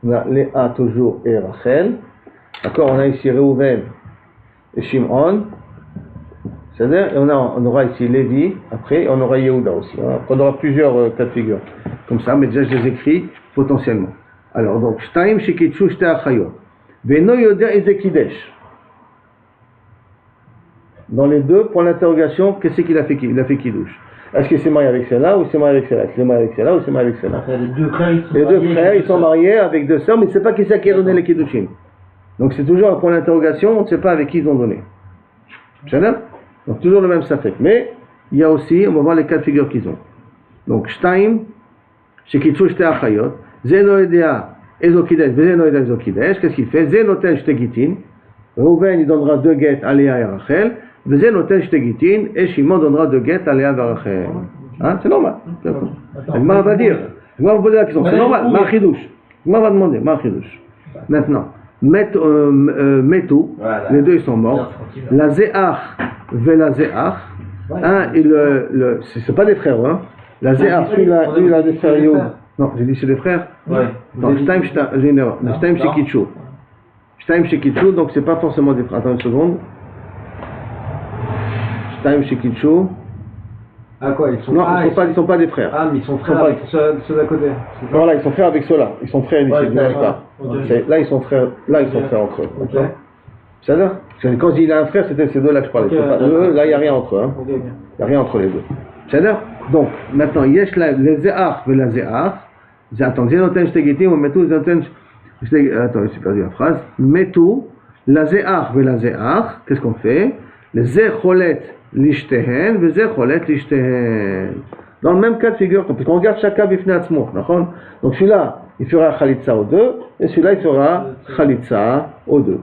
On a Léa toujours et Rachel. D'accord? On a ici Reuven et Shimon. C'est-à-dire, et on aura ici Lévi. Après, on aura Yehuda aussi. Après, on aura plusieurs cas de figure. Comme ça, mais déjà, je les écris potentiellement. Alors, donc, Shtaim Shikitshu, Shte Achayot. Veno Yoda Ezekidesh. Dans les deux, pour l'interrogation, qu'est-ce qu'il a fait? Il a fait Kiddush. Est-ce qu'il s'est marié avec celle-là ou il s'est marié avec celle-là? Est-ce qu'il s'est marié avec celle-là ou il s'est marié avec celle-là? Les deux frères, ils sont mariés avec deux sœurs, mais il ne sait pas qui c'est qui a donné les Kiddushin. Donc c'est toujours un point d'interrogation, on ne sait pas avec qui ils ont donné. C'est ça? Donc toujours le même safek. Mais il y a aussi, on va voir les cas de figure qu'ils ont. Donc Shtaim, Shekitsu Shte Achayot, Zeno Edea Ezokidesh, Zeno Edea Ezokidesh, qu'est-ce qu'il fait? Zenoten Shte Gitin, Reuven il donnera deux guettes à Léa et Rachel, Zenoten Shte Gitin, et Shimon donnera deux guettes à Léa et Rachel. Hein? C'est normal. Agmar va dire, Agmar va poser la question, c'est normal, Ma Chidouche. Agmar va demander, Ma Chidouche. Maintenant, Metou, les deux ils sont morts. La Zéach ve la Zéach, un et c'est pas des frères, hein. La Zéach, lui il a des frères Youb. Non, j'ai dit c'est des frères. Ouais. Donc Shtaim Shekitshu. Shtaim Shekitshu, donc c'est pas forcément des frères. Attends une seconde. Shtaim Shekitshu. Ah quoi, ils sont Non, ils sont pas des frères. Ah, mais ils sont frères avec ceux d'à côté. Voilà, ils sont frères avec ceux-là. Ils sont frères ici. Ouais, là, ils sont frères. Là, ils sont frères entre eux. Ok. C'est ça? Quand je dis il a un frère, c'était ces deux-là que je parlais. Okay, là, il n'y a rien entre eux. Hein. Ok. Il n'y a rien entre les deux. C'est-à-dire, donc, maintenant, Yesh les Zéach et la Zéach. Attends, Zénoten Shtegitim, on met tout Zénoten. Attends, j'ai perdu la phrase. Metou, la Zéach et la Zéach. Qu'est-ce qu'on fait? Les Zécholet l'Ishtehen, les Zécholet l'Ishtehen. Dans le même cas de figure, parce qu'on regarde chacun bifne atzmo, d'accord? Donc celui-là, il fera Khalitsa aux deux, et celui-là, il fera Khalitsa aux deux.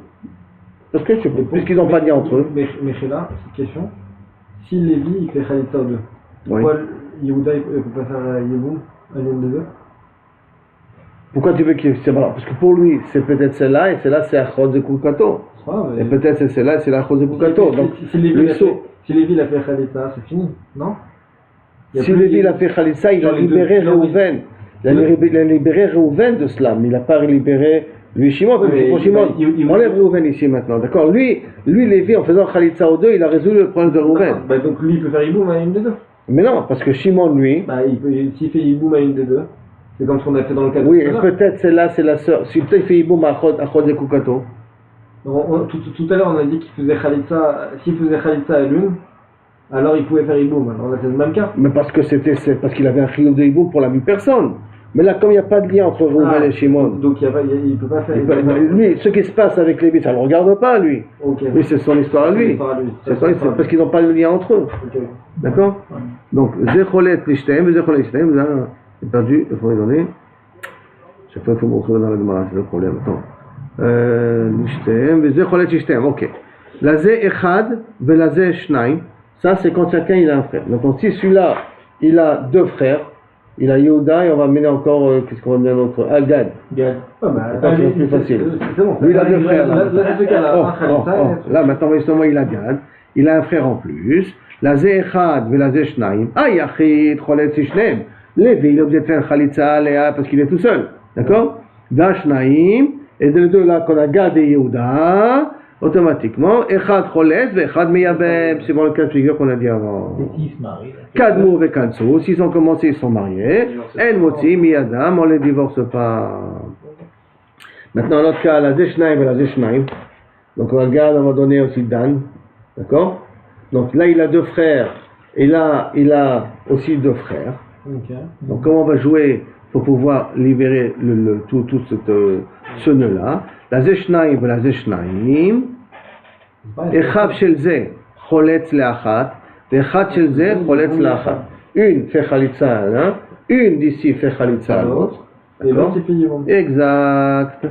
Parce que puisqu'ils n'ont pas dit entre eux. Mais là, petite question. Si Lévi il fait Khalitsa aux deux, pourquoi Yehuda il ne peut pas faire Yeboum à l'une des deux? Pourquoi tu veux qu'il... Parce que pour lui, c'est peut-être celle-là, et celle-là, c'est Achot Zekukato. Et peut-être c'est celle-là, c'est Achot Zekukato. Donc, si Lévi l'a fait Khalitsa, c'est fini, non? Si Lévi l'a fait Khalitsa, il a libéré Reuven. Il a libéré Reuven de cela, mais il n'a pas libéré Lui, Shimon, pour Shimon, enlève Reuven ici maintenant, d'accord? Lui, Lévi, en faisant Khalitsa aux deux, il a résolu le problème de Reuven. Bah, donc lui, il peut faire Iboum à une des deux. Mais non, parce que Shimon, lui... Bah, s'il fait Iboum à une des deux, c'est comme ce qu'on a fait dans le cas de... Oui, et peut-être celle-là, c'est la sœur. Si peut-être il fait Iboum à Chod et Kukato. Tout à l'heure, on a dit qu'il faisait Khalitsa, s'il faisait Khalitsa à l'une, alors il pouvait faire Iboum. Alors là, c'est le même cas. Mais parce qu'il avait un chiyuv de Iboum pour la même personne. Mais là, comme il n'y a pas de lien entre Reuven et Shimon. Donc il ne peut pas faire. Lui, ce qui se passe avec Lévi, ça ne le regarde pas, lui. Okay. Lui, c'est son histoire à lui. C'est parce qu'ils n'ont pas le lien entre eux. Okay. D'accord? Donc, Zecholet Lishtem, Zecholet Lishtem, là, j'ai perdu, il faut les donner. Chaque fois, il faut me retrouver dans la Gemara, c'est le problème. Attends. Lishtem, Zecholet Lishtem, ok. La Ze Echad, la Ze Shnaim, ça c'est quand chacun il a un frère. Donc, si celui-là, il a deux frères, il a Yehuda et on va mener encore, qu'est-ce qu'on va mener d'autre? Gad. Gad. C'est plus facile. Bon, lui, il a deux frères. Là, maintenant, justement, il a Gad. Il a un frère en plus. La Ze Echad, la Ze Shnaim. Yachid, Cholet Sishnem. Lévi, il est obligé de faire Khalitsa, Léa, parce qu'il est tout seul. D'accord? Shnaim. Et de les deux là, qu'on a Gad et Yehuda, automatiquement, Echad Cholet, Echad Meyabem. C'est bon le cas de figure qu'on a dit avant. Et s'ils se marient. Kadmou et Kanso, s'ils ont commencé, ils sont mariés. En Motzi, Miyadam, on ne les divorce pas. Maintenant, l'autre cas, la Zeshnaim et la Zeshnaim. Donc, on regarde, on va donner aussi Dan. D'accord? Donc, là, il a deux frères. Et là, il a aussi deux frères. Okay. Donc, comment on va jouer pour pouvoir libérer tout ce nœud-là? La Zeshnaim et la Zeshnaim. Echav shel ze, choletz le'achat. Echad shel ze, choletz le'achat. Une fait Khalitsa à l'un, une d'ici fait Khalitsa à l'autre. Et l'autre, il fait Yibum. Exact.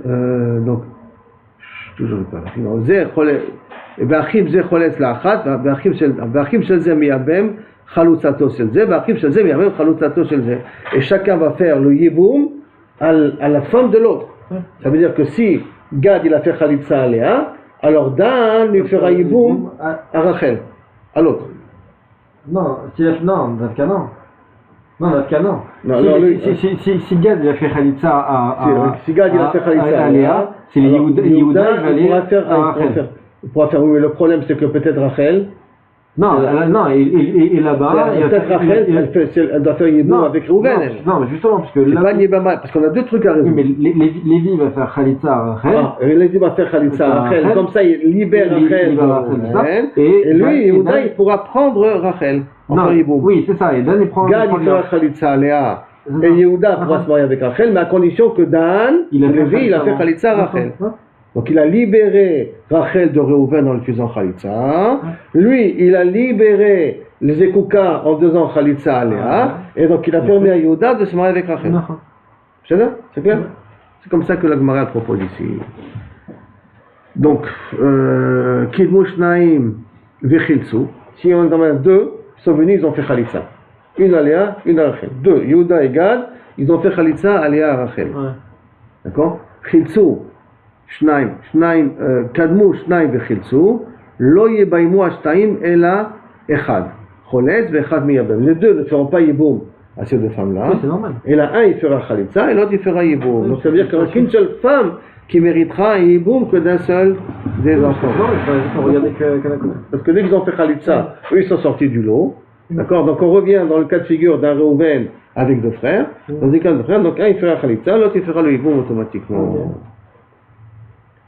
Donc, toujours pas la fin. Ze choletz. Ve'achim ze choletz le'achat. Ve'achim shel ze miyabem. Chalutzato shel ze, ve'achim shel ze miyabem. Chalutzato shel ze. Et chacun va faire le Yibum à la femme de l'autre. Ça veut dire que si Gad il a fait Khalitsa à Léa, alors Dan lui fera Yiboum à Rachel, à l'autre. Non, Dafka non. Non, si Gad il a fait Khalitsa si Gad il a fait Khalitsa à Léa, c'est les Yehuda il pourra faire, oui, mais le problème c'est que peut-être Rachel. Non, et là-bas, peut-être Rachel, elle doit faire Yiboum avec Reuven. Non, mais justement, parce que là. C'est pas Yibama, parce qu'on a deux trucs à résoudre. Oui, mais Lévi va faire Khalitsa à Rachel. Lévi va faire Khalitsa à Rachel, comme ça il libère Rachel. Et lui, Yehuda, il pourra prendre Rachel. Oui, c'est ça, et Dan il prend. Gad, il fera Khalitsa à Léa. Et Yehuda pourra se marier avec Rachel, mais à condition que Dan, Lévi, il a fait Khalitsa à Rachel. Donc il a libéré Rachel de Reuven en lui faisant Khalitsa. Lui, il a libéré les Ekouka en faisant Khalitsa à Léa. Et donc il a permis à Yehuda de se marier avec Rachel. C'est ça? C'est clair? C'est comme ça que la Gemara propose ici. Donc, Kidmush Naim Vechiltsu. Si on en a deux, ils sont venus, ils ont fait Khalitsa. Une à Léa, une à Rachel. Deux, Yehuda et Gad, ils ont fait Khalitsa à Léa et à Rachel. D'accord? Chiltsu. שניים, קדמו שניים וחילצו, לא יביימו השתיים אלא אחד, חולץ ואחד מייבם. Les deux ne feront pas yiboum à ces deux femmes-là. Oui, c'est normal. Et là, un il fera khalitsa et l'autre il fera yiboum. Donc ça veut dire qu'il n'y aura qu'une seule femme qui méritera un yiboum que d'un seul des enfants. Non, il faut regarder que la commune. Parce que dès qu'ils ont fait khalitsa, eux ils sont sortis du lot. D'accord? Donc on revient dans le cas de figure d'un Reuven avec deux frères. Dans des cas de frères, donc un il fera khalitsa, l'autre il fera le yiboum automatiquement.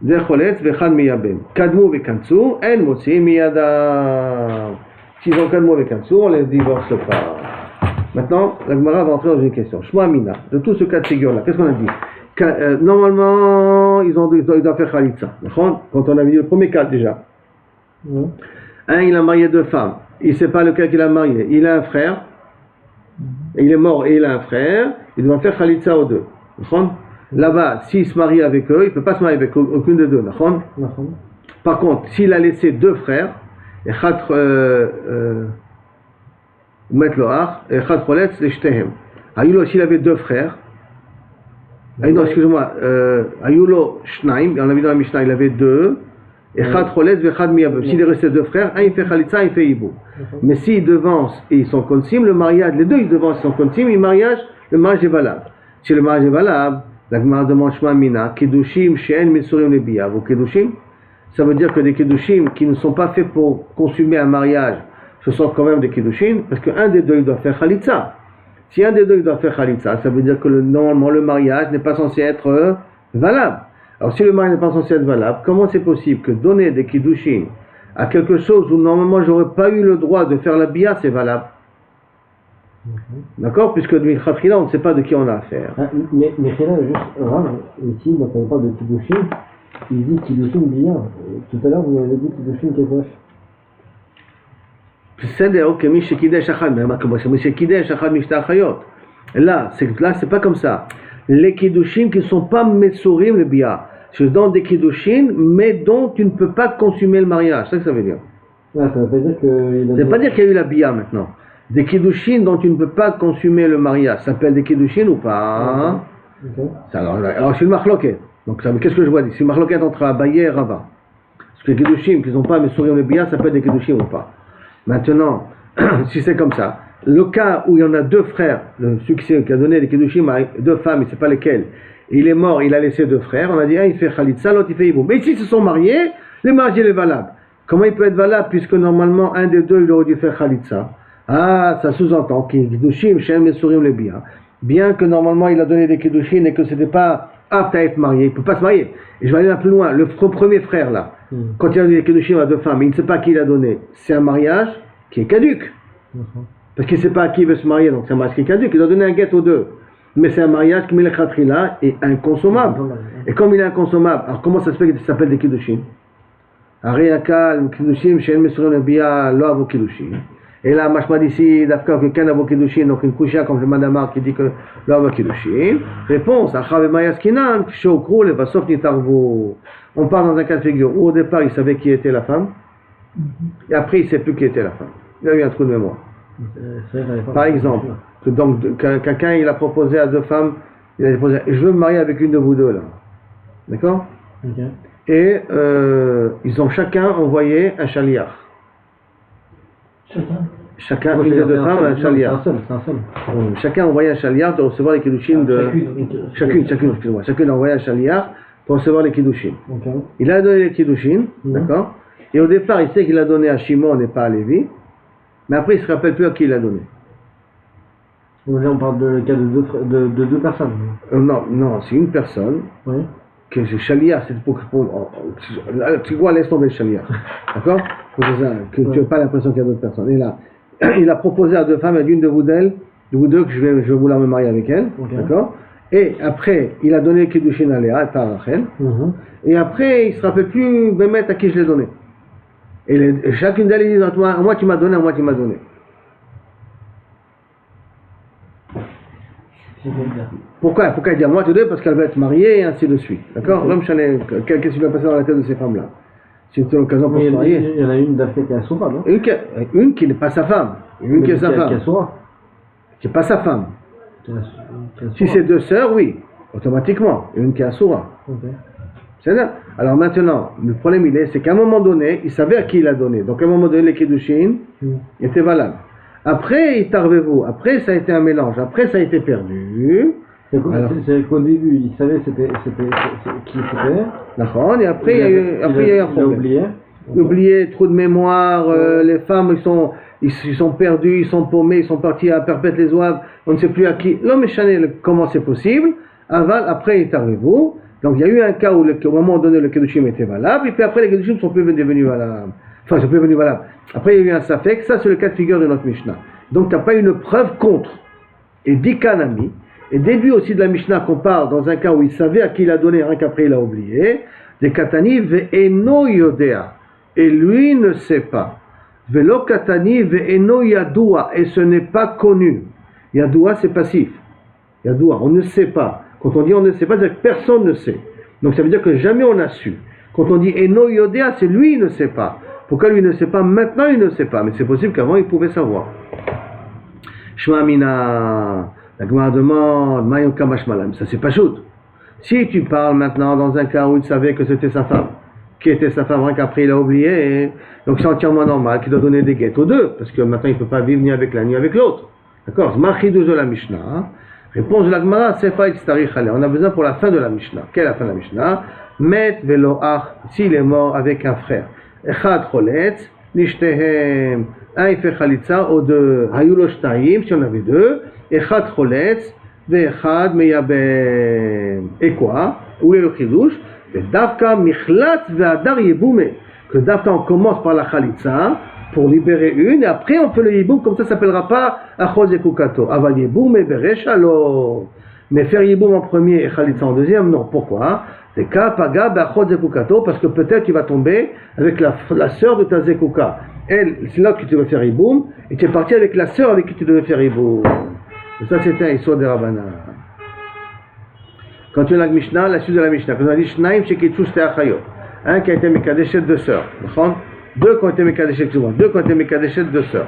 זה חולץ ואחד מייבם. קדמו וכנסו, אין מוציאים מידם. S'ils ont קדמו וכנסו, on les divorce pas. Maintenant, la Gemara va entrer dans une question. Shmo Amina, de tout ce cas de figure-là, qu'est-ce qu'on a dit? Normalement, ils doivent faire Khalitsa. Quand on a vu le premier cas déjà. Un, il a marié deux femmes. Il ne sait pas lequel qu'il a marié. Il a un frère. Il est mort et il a un frère. Il doit faire Khalitsa aux deux. Là-bas, s'il se marie avec eux, il ne peut pas se marier avec aucune des deux. Par contre, s'il a laissé deux frères, s'il avait deux frères, non, excusez-moi, Ayulo Shnaim, on a vu dans la Mishnah, il avait deux, s'il est resté deux frères, un il fait Khalitsa, un il fait Yibum. Mais s'ils devancent et ils sont consim, le mariage, les deux ils devancent et sont consim, le mariage est valable. Si le mariage est valable, La Gemara demande Shma Mina, Kedushim, She'en Mesurim le Bia. Vos Kedushim, ça veut dire que des Kedushim qui ne sont pas faits pour consommer un mariage, ce sont quand même des Kedushim, parce qu'un des deux, il doit faire Khalitsa. Si un des deux, il doit faire Khalitsa, ça veut dire que normalement, le mariage n'est pas censé être valable. Alors, si le mariage n'est pas censé être valable, comment c'est possible que donner des Kedushim à quelque chose où normalement, j'aurais pas eu le droit de faire la Bia, c'est valable? D'accord? Puisque Milchatchila, on ne sait pas de qui on a affaire. Mais Khila, juste Rav, ici, quand on parle de Kiddushin, il dit Kiddushin bien. Tout à l'heure, vous avez dit Kiddushin Kedosh. C'est ok, mi shekidesh achad, mais comment c'est mi shekidesh achad mishta achayot. Là, c'est pas comme ça. Les Kiddushin qui ne sont pas Metsurim le Bia, je donne des Kiddushin, mais dont tu ne peux pas consommer le mariage. C'est ça que ça veut dire. Ah, ça veut pas dire qu'il ça veut pas dire qu'il y a eu la Bia maintenant. Des Kiddushin dont tu ne peux pas consommer le mariage, ça s'appelle des Kiddushin ou pas? Okay. Alors c'est une marloquette. Donc qu'est-ce que je vois dire? C'est une marloquette entre Abaye et Rava. Parce que les Kiddushin qui n'ont pas Metsurim le Bia, ça s'appelle des Kiddushin ou pas? Maintenant, si c'est comme ça, le cas où il y en a deux frères, le succès qui a donné des Kiddushim à deux femmes, il ne sait pas lesquelles, il est mort, il a laissé deux frères, on a dit, un il fait Khalitsa, l'autre il fait Iboum. Mais s'ils se sont mariés, le mariage est valable. Comment il peut être valable puisque normalement un des deux il aurait dû faire Khalitsa? Ah, ça sous-entend qu'il Kiddushim, Shem et Surim le bien que normalement il a donné des Kiddushim et que ce n'était pas apte à être marié, il ne peut pas se marier. Et je vais aller un peu plus loin, le premier frère là, quand il a donné des Kiddushim à deux femmes, il ne sait pas qui il a donné, c'est un mariage qui est caduc. Parce qu'il ne sait pas à qui il veut se marier, donc c'est un mariage qui est caduc, il doit donner un guet aux deux. Mais c'est un mariage qui, Milchatchila, est inconsommable. Et comme il est inconsommable, alors comment ça se fait que ça s'appelle des Kiddushim? Ariakal, Kiddushim, Shen Mesurim le Bia, lo avo Kiddushim. Et là, machma d'ici, d'Afka, quelqu'un avo Kiddushim, donc une coucha comme le Madamar qui dit que lo avo Kiddushim. Réponse, Achav Mayaskinan, Shokru, le Vasof Nitarvo. On parle dans un cas de figure où au départ il savait qui était la femme, et après il ne sait plus qui était la femme. Il a eu un trou de mémoire. Par exemple, donc quelqu'un il a proposé à deux femmes, il a proposé, je veux me marier avec une de vous deux là, d'accord? Okay. Et ils ont chacun envoyé un chaliar. Chacun, une des deux femmes un chaliar. Chacun a envoyé un chaliar de recevoir les Kiddushim de chacune a envoyé un chaliar pour recevoir les Kiddushim. Okay. Il a donné les Kiddushim, d'accord? Et au départ, il sait qu'il a donné à Shimon et pas à Lévi. Mais après, il ne se rappelle plus à qui il a donné. Là, on parle de cas de deux personnes. Non, c'est une personne. Oui. Que c'est Chaliar, c'est pour tu vois, laisse tomber le Chaliar. D'accord? Que tu n'as pas l'impression qu'il y a d'autres personnes. Et là, il a proposé à deux femmes, à d'une de vous deux, que je vais vouloir me marier avec elle. Okay. D'accord? Et après, il a donné Kiddushin à Léa, pas à Rachel. Et après, il ne se rappelle plus Bémet à qui je l'ai donné. Et chacune d'elles dit, à moi tu m'as donné, à moi tu m'as donné. Pourquoi il dit à moi tu donnes? Parce qu'elle va être mariée et ainsi de suite. D'accord? L'homme, qu'est-ce qui va passer dans la tête de ces femmes-là? C'est une occasion pour se marier. Il y en a une d'Afrique qui est Assoura, non? Une qui n'est pas sa femme. Une qui est sa femme. Qui n'est pas sa femme. Si c'est deux sœurs, oui, automatiquement. Une qui est Assoura. Okay. C'est ça. Alors maintenant, le problème c'est qu'à un moment donné, il savait à qui il a donné. Donc à un moment donné, les Kiddushin étaient valables. Après, il t'arrivez-vous. Après, ça a été un mélange. Après, ça a été perdu. C'est qu'au début, il savait qui c'était. D'accord. Et après, il y a eu un problème. Il a oublié, trou de mémoire. Les femmes, ils sont perdus, ils sont paumés, ils sont partis à perpète les oives. On ne sait plus à qui. L'homme est chané. Comment c'est possible? Après, il t'arrivez-vous. Donc il y a eu un cas où au moment donné le Kiddushim était valable, et puis après les Kiddushim sont plus devenus valables. Enfin, ils sont plus devenus valables. Après il y a eu un Safek, ça c'est le cas de figure de notre Mishnah. Donc tu n'as pas une preuve contre. Et dit Kanami, et déduit aussi de la Mishnah qu'on parle dans un cas où il savait à qui il a donné, rien qu'après il a oublié, des Katani ve'eno yodea, et lui ne sait pas. Ve'lo Katani ve'eno yadua, et ce n'est pas connu. Yadua c'est passif. Yadua, on ne sait pas. Quand on dit on ne sait pas, c'est que personne ne sait. Donc ça veut dire que jamais on a su. Quand on dit Eno Yodea, c'est lui il ne sait pas. Pourquoi lui ne sait pas? Maintenant il ne sait pas. Mais c'est possible qu'avant il pouvait savoir. Shma Mina, la Gemara demande, Mayon Kamashmalam, ça c'est pas shoot. Si tu parles maintenant dans un cas où il savait que c'était sa femme, qui était sa femme, rien qu'après il a oublié, donc c'est entièrement normal qu'il doit donner des guettes aux deux, parce que maintenant il ne peut pas vivre ni avec l'un ni avec l'autre. D'accord? C'est Machidouj de la Mishnah. Réponse de la Gemara, Sefa Itztarich Aleh. On a besoin pour la fin de la Mishnah. Quelle est la fin de la Mishnah? Met velo ach, s'il est mort avec un frère. Echad choletz, nishtehem. Un il fait chalitza, ou deux, hayulo shtayim, si on avait deux. Echad choletz, ve'echad meyabem. Et quoi? Où est le chidouche? Davka michlat ve'adar yeboume. Que Davka on commence par la chalitza, pour libérer une, et après on fait le yiboum, comme ça s'appellera pas achol zekukato. Aval yiboum et bereshalo. Mais faire yiboum en premier et chalitza en deuxième, non. Pourquoi? C'est kapaga be'achol zekukato, parce que peut-être tu vas tomber avec la sœur de ta zekuka. Elle, c'est là que tu devais faire yiboum, et tu es parti avec la sœur avec qui tu devais faire yiboum. Et ça c'était un histoire de Rabbana. Quand tu as la Mishnah, la suite de la Mishnah, quand on a dit shnaim shekitsu shte achayot, un qui a été mekadeshet deux sœurs, deux qui ont été mekadeshet, deux qui ont été mekadeshet deux sœurs.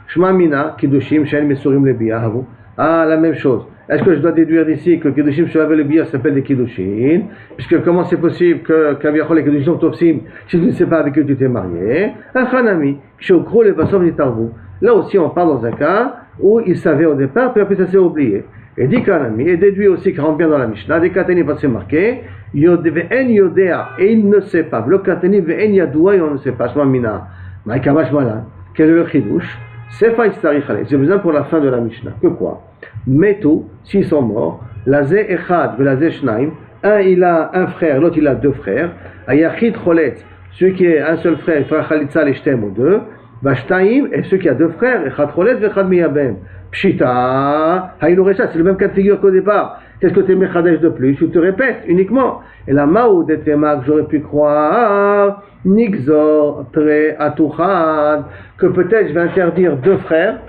Shma mina kiddushim she'en mesurim lebiyah havu. Ah, la même chose. Est-ce que je dois déduire d'ici que kiddushim she'avav lebiyah s'appelle des kiddushin, puisque comment c'est possible que kaviachol les kiddushim sont tofsim si tu ne sais pas avec qui tu t'es marié? Un chanami she'okru levasov nitarvu. Là aussi on parle dans un cas où il savait au départ, puis après ça s'est oublié. Et dit Kanami, et déduit aussi qui rentre bien dans la Mishnah, des Katani va se marquer, Yodve'en Yodea, et il ne sait pas. Le Katani ve'en Yadoua, et on ne sait pas. Shma Mina, Maïkamash Malan, quel est le chidouche? Sefa Itztarich Aleh. J'ai besoin pour la fin de la Mishnah. Que quoi? Metu, s'ils sont morts, Lazé Echad, Velazé Shnaim, un il a un frère, l'autre il a deux frères, Ayachid Choletz, celui qui est un seul frère, il fera Chalitza l'Eshtem ou deux, Vashtaim, et ceux qui a deux frères, Echad Choletz, Vechad Miyabem. Pshita, c'est le même cas de figure qu'au départ. Qu'est-ce que tu es mechadesh de plus? Je te répète uniquement. Et la maou de Temak, j'aurais pu croire, Nixor, Tre, Atuchad, que peut-être je vais interdire deux frères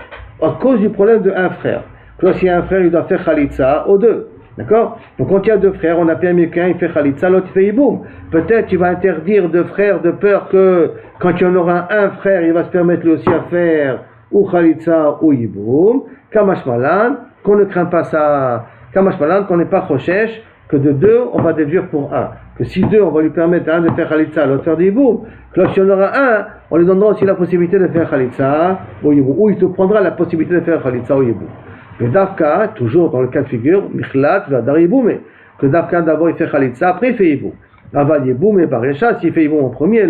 à cause du problème de un frère. Que si un frère, il doit faire Khalitsa aux deux. D'accord? Donc quand il y a deux frères, on a permis qu'un il fait Khalitsa, l'autre il fait Yiboum. Peut-être tu vas interdire deux frères de peur que quand il y en aura un frère, il va se permettre lui aussi à faire ou Khalitsa ou Yiboum. Kamash Malan, qu'on ne craint pas ça. Kamash Malan, qu'on n'est pas Choshesh, que de deux, on va déduire pour un. Que si deux, on va lui permettre à un de faire Khalitsa, l'autre faire Yiboum. Que lorsqu'il y en aura un, on lui donnera aussi la possibilité de faire Khalitsa ou Yiboum. Ou il te prendra la possibilité de faire Khalitsa ou Yiboum. Le Davka, toujours dans le cas de figure, Michlat, Vadar Yiboum. Que Davka, d'abord, il fait Khalitsa, après il fait Yiboum. Aval Yiboum et Barecha, s'il fait Yiboum en premier,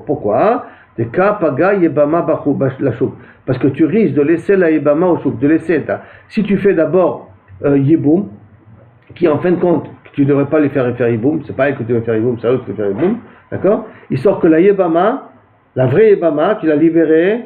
pourquoi? Des cas, Paga, Yebama, Bachou, Lachou. Parce que tu risques de laisser la Yebama au chouk, de laisser. Si tu fais d'abord Yiboum, qui en fin de compte, tu ne devrais pas lui faire Yiboum, c'est pas elle que tu veux faire Yiboum, c'est eux qui veulent faire Yiboum, d'accord? Il sort que la Yebama, la vraie Yebama, tu l'as libérée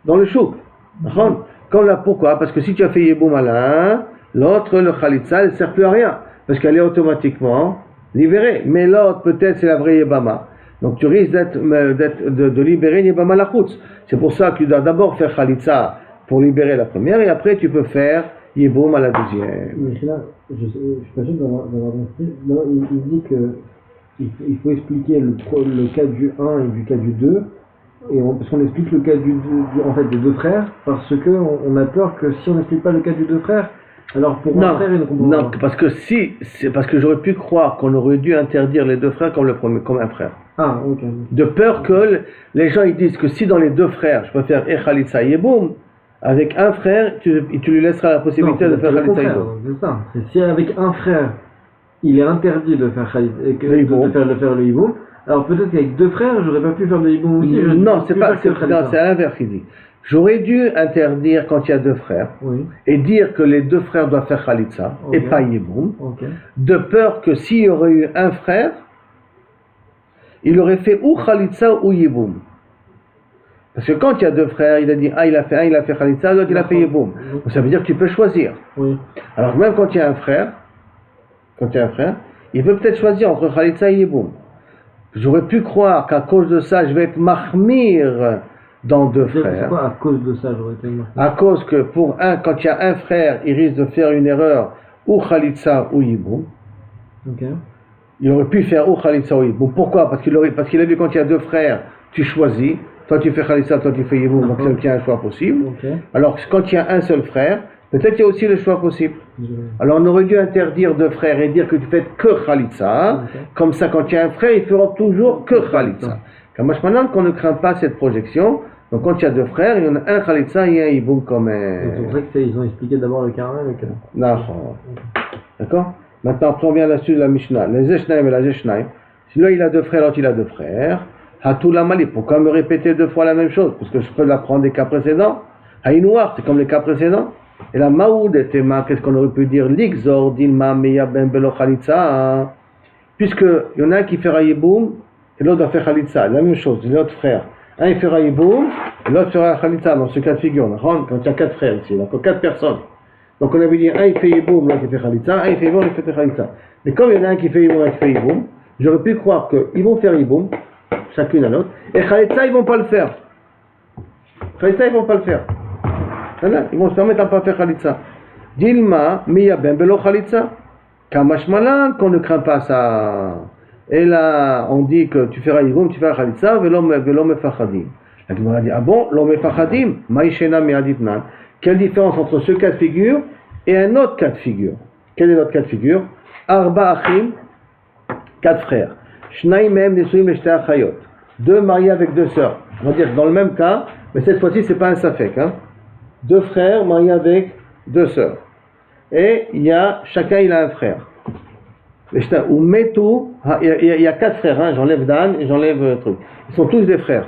dans le chouk. D'accord? Comme là, pourquoi? Parce que si tu as fait Yiboum à l'un, l'autre, le Khalitsa, elle ne sert plus à rien. Parce qu'elle est automatiquement libérée. Mais l'autre, peut-être, c'est la vraie Yebama. Donc tu risques de libérer Yebama la Khoutz. C'est pour ça que tu dois d'abord faire Khalitsa pour libérer la première, et après tu peux faire Yiboum à la deuxième. Mais là, je suis pas sûr d'avoir compris. Non, il dit qu'il faut expliquer le cas du 1 et du cas du 2. Parce qu'on explique le cas en fait, des deux frères, parce qu'on a peur que si on n'explique pas le cas du deux frères, alors pour un frère, il ne comprend pas. Non, parce que j'aurais pu croire qu'on aurait dû interdire les deux frères comme un frère. Ah, ok. De peur que les gens ils disent que si dans les deux frères, je peux faire Khalitsa Yiboum, avec un frère, tu lui laisseras la possibilité de faire Khalitsa Yiboum. C'est ça. Si avec un frère, il est interdit de faire de faire le Yiboum, alors peut-être qu'avec deux frères, j'aurais pas pu faire le Yiboum aussi. Non, c'est à l'inverse qu'il dit. J'aurais dû interdire quand il y a deux frères, oui, et dire que les deux frères doivent faire Khalitsa, okay, et pas Yiboum, okay, de peur que s'il y aurait eu un frère, il aurait fait ou Khalitsa ou Yiboum. Parce que quand il y a deux frères, il a dit il a fait Khalitsa, l'autre il a fait Yiboum. Donc ça veut dire que tu peux choisir. Oui. Alors même quand il y a un frère, il peut peut-être choisir entre Khalitsa et Yiboum. J'aurais pu croire qu'à cause de ça, je vais être mahmir dans deux frères. Pourquoi à cause de ça j'aurais été mahmir? À cause que quand il y a un frère, il risque de faire une erreur ou Khalitsa ou Yiboum. Okay. Il aurait pu faire ou Khalitsa ou Yiboum. Pourquoi? Parce qu'il a vu quand il y a deux frères, tu choisis. Toi tu fais Khalitsa, toi tu fais Yiboum, donc il y a un choix possible. Okay. Alors quand il y a un seul frère, peut-être il y a aussi le choix possible. Alors on aurait dû interdire deux frères et dire que tu fais que Khalitsa. Okay. Comme ça, quand il y a un frère, ils feront toujours que Khalitsa. Kamash Manan, qu'on ne craint pas cette projection, Donc quand il y a deux frères, il y en a un Khalitsa et un Yiboum quand Donc, même. c'est pour ça qu'ils ont expliqué d'abord le cas 1 et le cas 2. D'accord. Maintenant, après on vient à la suite de la Mishnah. Les Zeshnaim et la Zeshnaim. Si l'un il a deux frères, l'autre il a deux frères. Hatoula Mali, pourquoi me répéter deux fois la même chose? Parce que je peux l'apprendre des cas précédents. Haïnoir, c'est comme les cas précédents. Et la Maoud et Tema, qu'est-ce qu'on aurait pu dire? L'Ixor, Dilma, Meya Ben Belo Khalitsa. Puisque il y en a un qui fait Rayiboum et l'autre doit faire Khalitsa. La même chose, l'autre frère. Un il fait Rayiboum et l'autre fera Khalitsa dans ce cas de figure. Quand il y a quatre frères ici, donc quatre personnes. Donc on avait dit un il fait Yiboum, l'autre il fait Khalitsa, un il fait Yiboum, l'autre il fait Khalitsa. Mais comme il y en a un qui fait Yiboum et un qui fait Yiboum, j'aurais pu croire qu'ils vont faire Yiboum, chacune à l'autre, et Khalitsa ils vont pas le faire. Khalitsa ils vont pas le faire. Voilà, ils vont se permettre à ne pas faire Khalitsa. Dilma, Miya Ben Belo Khalitsa. Kamashmalan, qu'on ne craint pas ça. Et là, on dit que tu feras Yiboum, tu feras Khalitsa, Velom Fachadim. La Gemara dit, ah bon, l'homme Fachadim, Maïshena Meaditnan. Quelle différence entre ce cas de figure et un autre cas de figure? Quel est l'autre cas de figure? Arba Achim, quatre frères. Shnaim Mehem Nesuim Leshte Achayot. Deux mariés avec deux sœurs. On va dire dans le même cas, mais cette fois-ci c'est pas un safek. Hein. Deux frères mariés avec deux sœurs. Et chacun il a un frère. Ou Metou, il y a quatre frères. Hein. J'enlève Dan et j'enlève le truc. Ils sont tous des frères.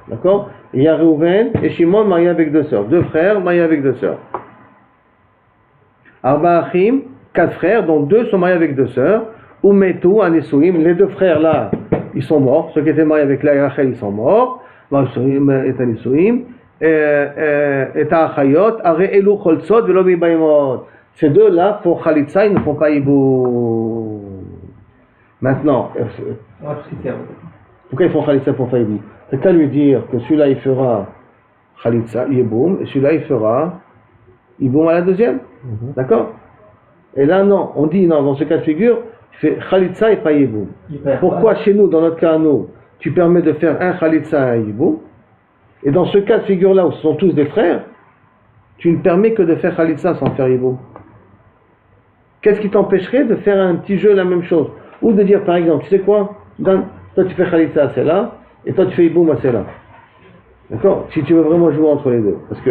D'accord? Il y a Reuven et Shimon mariés avec deux sœurs. Deux frères mariés avec deux sœurs. Arba Achim, quatre frères, dont deux sont mariés avec deux sœurs. Ou Metou, Anesuim, les deux frères là, ils sont morts. Ceux qui étaient mariés avec Léa et Rachel, ils sont morts. Et Anesuim. Et Ta'achayot, Are Elu Cholzot, Velo Mibaimot. Ces deux là, pour Khalitsa, ils ne font pas Yiboum. Maintenant, pourquoi ils font Khalitsa pour faire Yiboum? C'est qu'à lui dire que celui-là il fera Khalitsa, Yiboum, et celui-là il fera Yiboum à la deuxième. D'accord? Et là non, on dit non, dans ce cas de figure, tu fais Khalitsa et pas Yiboum. Pourquoi chez nous, dans notre cas à nous, tu permets de faire un Khalitsa et un Yiboum, et dans ce cas de figure là où ce sont tous des frères, tu ne permets que de faire Khalitsa sans faire Yiboum? Qu'est-ce qui t'empêcherait de faire un petit jeu la même chose? Ou de dire par exemple, tu sais quoi, Dan, toi tu fais Khalitsa à celle-là, et toi tu fais Yiboum à celle-là. D'accord? Si tu veux vraiment jouer entre les deux. Parce que,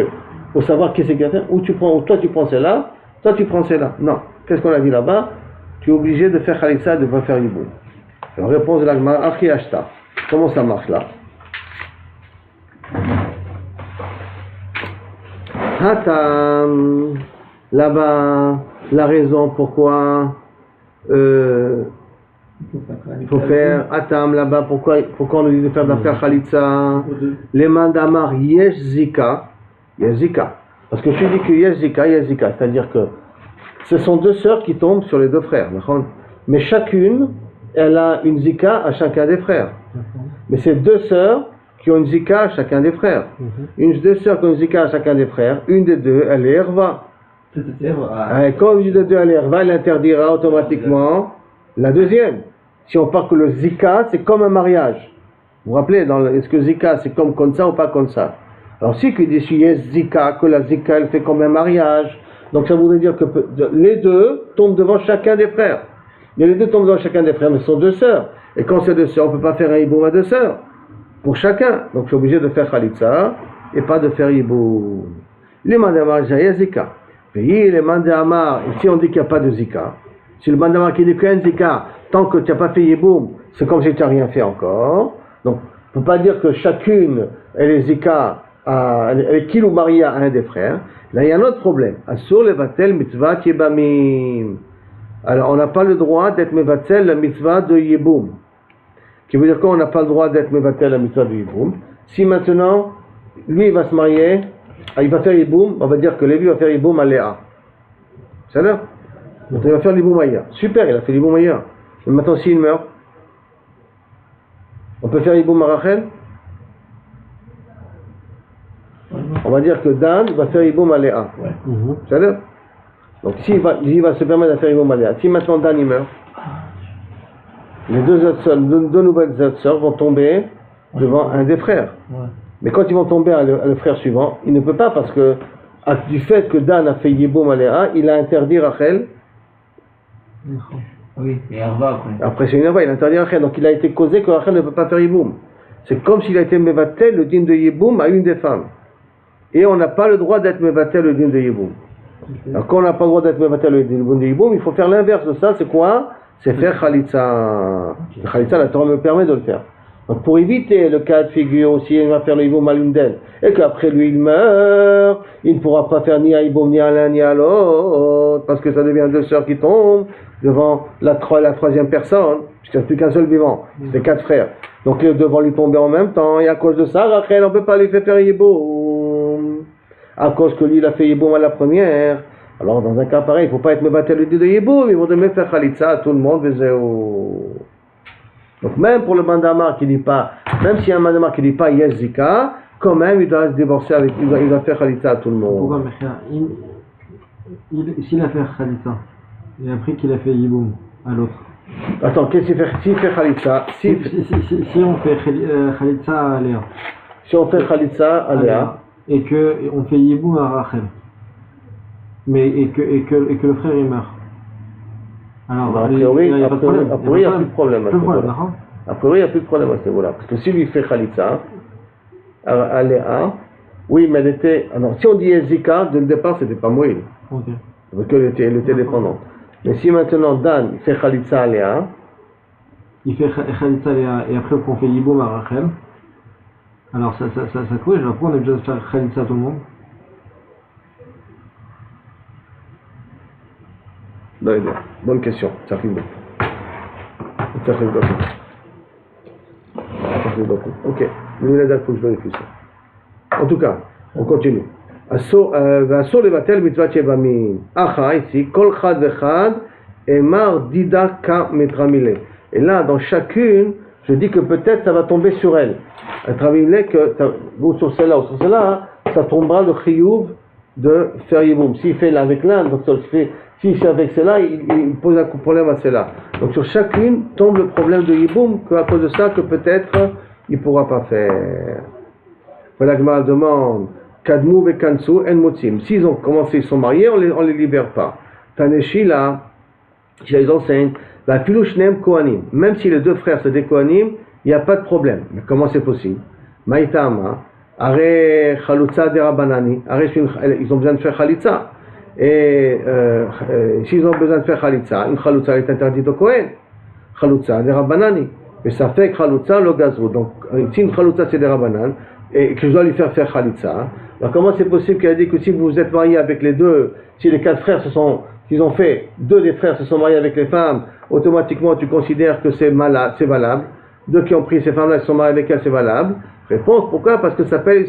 pour savoir qu'est-ce qu'il y a à faire, ou toi tu prends celle-là, toi tu prends celle-là. Non. Qu'est-ce qu'on a dit là-bas? Tu es obligé de faire Khalitsa et de ne pas faire Yiboum. Alors réponse de la Gemara, Achi Ashta. Comment ça marche là? Hatam, là-bas, la raison pourquoi il faut faire Hatam là-bas, pourquoi on nous dit de faire d'affaire Khalitsa? Les mandamar Yesh Zika, parce que tu dis que Yesh Zika, c'est-à-dire que ce sont deux sœurs qui tombent sur les deux frères, mais chacune, elle a une Zika à chacun des frères. Mais c'est deux sœurs qui ont une Zika à chacun des frères. Une des sœurs qui ont une Zika à chacun des frères, une des deux, elle est Herva. Quand une des deux, elle est Herva, elle interdira automatiquement la deuxième. Si on parle que le Zika, c'est comme un mariage. Vous vous rappelez, est-ce que Zika, c'est comme ça ou pas comme ça? Alors si que dit Zika, que la Zika, elle fait comme un mariage, donc ça voudrait dire que les deux tombent devant chacun des frères. Mais les deux tombent devant chacun des frères, mais ce sont deux sœurs. Et quand c'est deux sœurs, on ne peut pas faire un Yiboum à deux sœurs. Pour chacun. Donc je suis obligé de faire Khalitsa et pas de faire Yiboum. Les mandamar Jaya Zika. Puis les mandamar, si on dit qu'il n'y a pas de Zika, si le mandamar qui dit qu'il y a une Zika, tant que tu n'as pas fait Yiboum, c'est comme si tu n'as rien fait encore. Donc on ne peut pas dire que chacune, elle est Zika, elle est qu'il ou mariée à un des frères. Là il y a un autre problème. Asur levatel mitzvah yebamim. Alors on n'a pas le droit d'être mevatel la mitzvah de Yiboum. Qui veut dire qu'on n'a pas le droit d'être mevatel la mitzvah de Yiboum. Si maintenant, lui il va se marier, il va faire Yiboum, on va dire que Lévi va faire Yiboum à Léa. C'est ça? Donc il va faire Yiboum à Léa. Super, il a fait Yiboum à Léa. Mais maintenant s'il meurt, on peut faire Yiboum à Rachel? On va dire que Dan va faire Yiboum à Léa. C'est ça? Donc s'il va se permettre de faire Yiboum à Léa. Si maintenant Dan il meurt, les deux nouvelles autres sœurs vont tomber devant un des frères. Mais quand ils vont tomber à le frère suivant, il ne peut pas parce que du fait que Dan a fait Yiboum à Léa, il a interdit Rachel. Oui, et Herva après. Après c'est une Herva, il a interdit Rachel. Donc il a été causé que Rachel ne peut pas faire Yiboum. c'est comme s'il a été mevatel le din de Yiboum à une des femmes. Et on n'a pas le droit d'être mevatel le din de Yiboum. Alors quand on n'a pas le droit d'être mevatel le din de Yiboum, il faut faire l'inverse de ça, c'est quoi? C'est faire Khalitsa. Khalitsa, la Torah me permet de le faire. Donc pour éviter le cas de figure aussi, il va faire le Yiboum à l'une d'elles, et qu'après lui il meurt, il ne pourra pas faire ni à Yiboum ni à l'un ni à l'autre, parce que ça devient deux sœurs qui tombent devant la troisième personne, puisqu'il n'y a plus qu'un seul vivant, c'est 4 frères. Donc les deux vont lui tomber en même temps, et à cause de ça, Rachel, on ne peut pas lui faire Yiboum, à cause que lui il a fait Yiboum à la première. Alors dans un cas pareil, il ne faut pas être mevatel le dit de Yiboum, ils vont devoir faire Khalitsa à tout le monde, donc même pour le bandamar qui dit pas, même s'il y a un bandamar qui dit pas yes zika, quand même il doit se divorcer avec, il doit faire Khalitsa à tout le monde. Pourquoi s'il a fait Khalitsa et après qu'il a fait Yiboum à l'autre? Attends, qu'est-ce qu'il fait? S'il fait Khalitsa, si on fait Khalitsa à Léa. Si on fait Khalitsa à Léa et que on fait Yiboum à Rachel, mais et que le frère il meurt. Alors, a priori, il n'y a plus de problème à ce niveau-là. A priori, il n'y a plus de problème à ce niveau-là. Parce que si lui fait Khalitsa, à Léa, oui, mais elle était. Alors, si on dit Zika, dès le départ, c'était pas Moïl. Ok. Parce qu'elle était dépendante. Mais si maintenant Dan fait Khalitsa à Léa, il fait Khalitsa à Léa et après qu'on fait Yiboum à Rachel, alors ça corrige. Après, on est déjà faire Khalitsa à tout le monde. Bonne question, ça fait beaucoup. Ok, il faut que je vérifie ça. En tout cas, on continue. Asur levatel mitzvah shevamin. Acha ici, kol chad vechad emar dida ka metramile. Et là, dans chacune, je dis que peut-être ça va tomber sur elle. Metramile que ou sur celle-là ou sur celle-là, ça tombera le chiyuv de faire yiboum. S'il fait là avec l'un, donc ça fait. Si c'est avec celle-là, il pose un problème à celle-là. Donc sur chacune tombe le problème de Yiboum, qu'à cause de ça, que peut-être il ne pourra pas faire. Voilà que ma demande, Kadmou et Kansu en Motzim. S'ils ont commencé, ils sont mariés, on les libère pas. Taneshi là, chez les enseigne, la Filouchnem Kohanim. Même si les deux frères c'est des Kohanim, il n'y a pas de problème. Mais comment c'est possible? Maïtama, Are Chalutza de Rabanani, ils ont besoin de faire Khalitsa. Et s'ils ont besoin de faire Khalitsa, une Khalitsa est interdite au Kohen. Khalitsa, des Rabbanani. Mais ça fait Khalitsa le gazou. Donc, si une Khalitsa c'est des Rabbanan, et que je dois lui faire Khalitsa, alors comment c'est possible qu'elle a dit que si vous êtes marié avec les deux, si les 4 frères qu'ils ont fait, 2 des frères se sont mariés avec les femmes, automatiquement tu considères que c'est valable. 2 qui ont pris ces femmes-là, qui sont mariés avec elles, c'est valable. Réponse, pourquoi? Parce que ça fait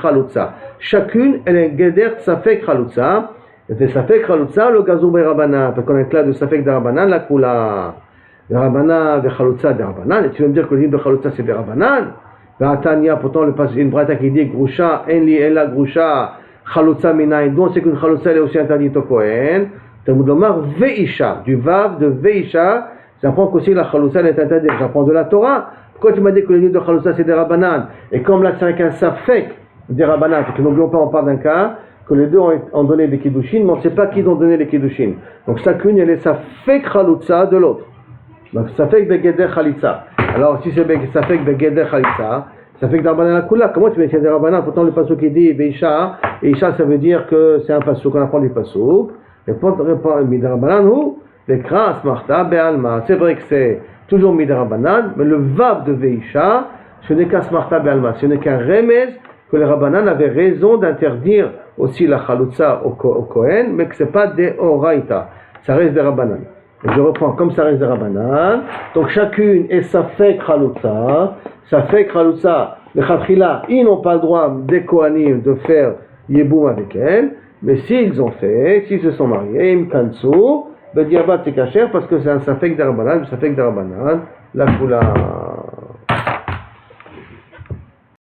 Khalitsa. Chacune, elle est Geder, ça fait Khalitsa. Et ça fait Khalitsa le gazou be Rabbanan, parce qu'on est clair de ça fait de Rabbanan la Kula. De Rabbanan, de Khalitsa de Rabbanan. Et tu veux me dire que le livre de Khalitsa c'est de Rabbanan? Tania, pourtant le passage une brata qui dit Grusha, Enli, Ella, Grusha, Khalitsa Minaï. Donc c'est qu'une Khalitsa elle est aussi interdite au Kohen. Talmud Lomar, Veisha, du Vav de Veisha. J'apprends qu'aussi la Khalitsa est interdite. J'apprends de la Torah. Pourquoi tu m'as dit que le livre de Khalitsa c'est de Rabbanan? Et comme là c'est un safek de Rabbanan, parce que n'oublions pas, on parle d'un cas que les deux ont donné des kiddushin, mais on ne sait pas qui ont donné les kiddushin. Donc chacune, elle est sa fait Khalitsa de l'autre. Donc ça fait begeder Khalitsa. Alors si c'est ça fait begeder Khalitsa, ça fait que d'Arbanan la Kula. Comment tu mets des Rabbanan? Pourtant le pasuk qui dit Beisha, et Isha ça veut dire que c'est un pasuk, on apprend du pasuk. Répond Midrabanan ou Lekra Smarta Be'alma. C'est vrai que c'est toujours Midrabanan, mais le Vav de Beisha, ce n'est qu'un Smarta Be'alma, ce n'est qu'un remez que les Rabbanan avaient raison d'interdire aussi la Khalitsa au Kohen, mais que ce n'est pas des Oraïta, ça reste des Rabbanan. Et je reprends, comme ça reste des Rabbanan, donc chacune est sa fait Khalitsa, le Khatkhila, ils n'ont pas le droit des Kohanim de faire Yiboum avec elle, mais s'ils se sont mariés, Im Kansu, Bediabat c'est kasher parce que c'est un Safek des Rabbanan, la Kula.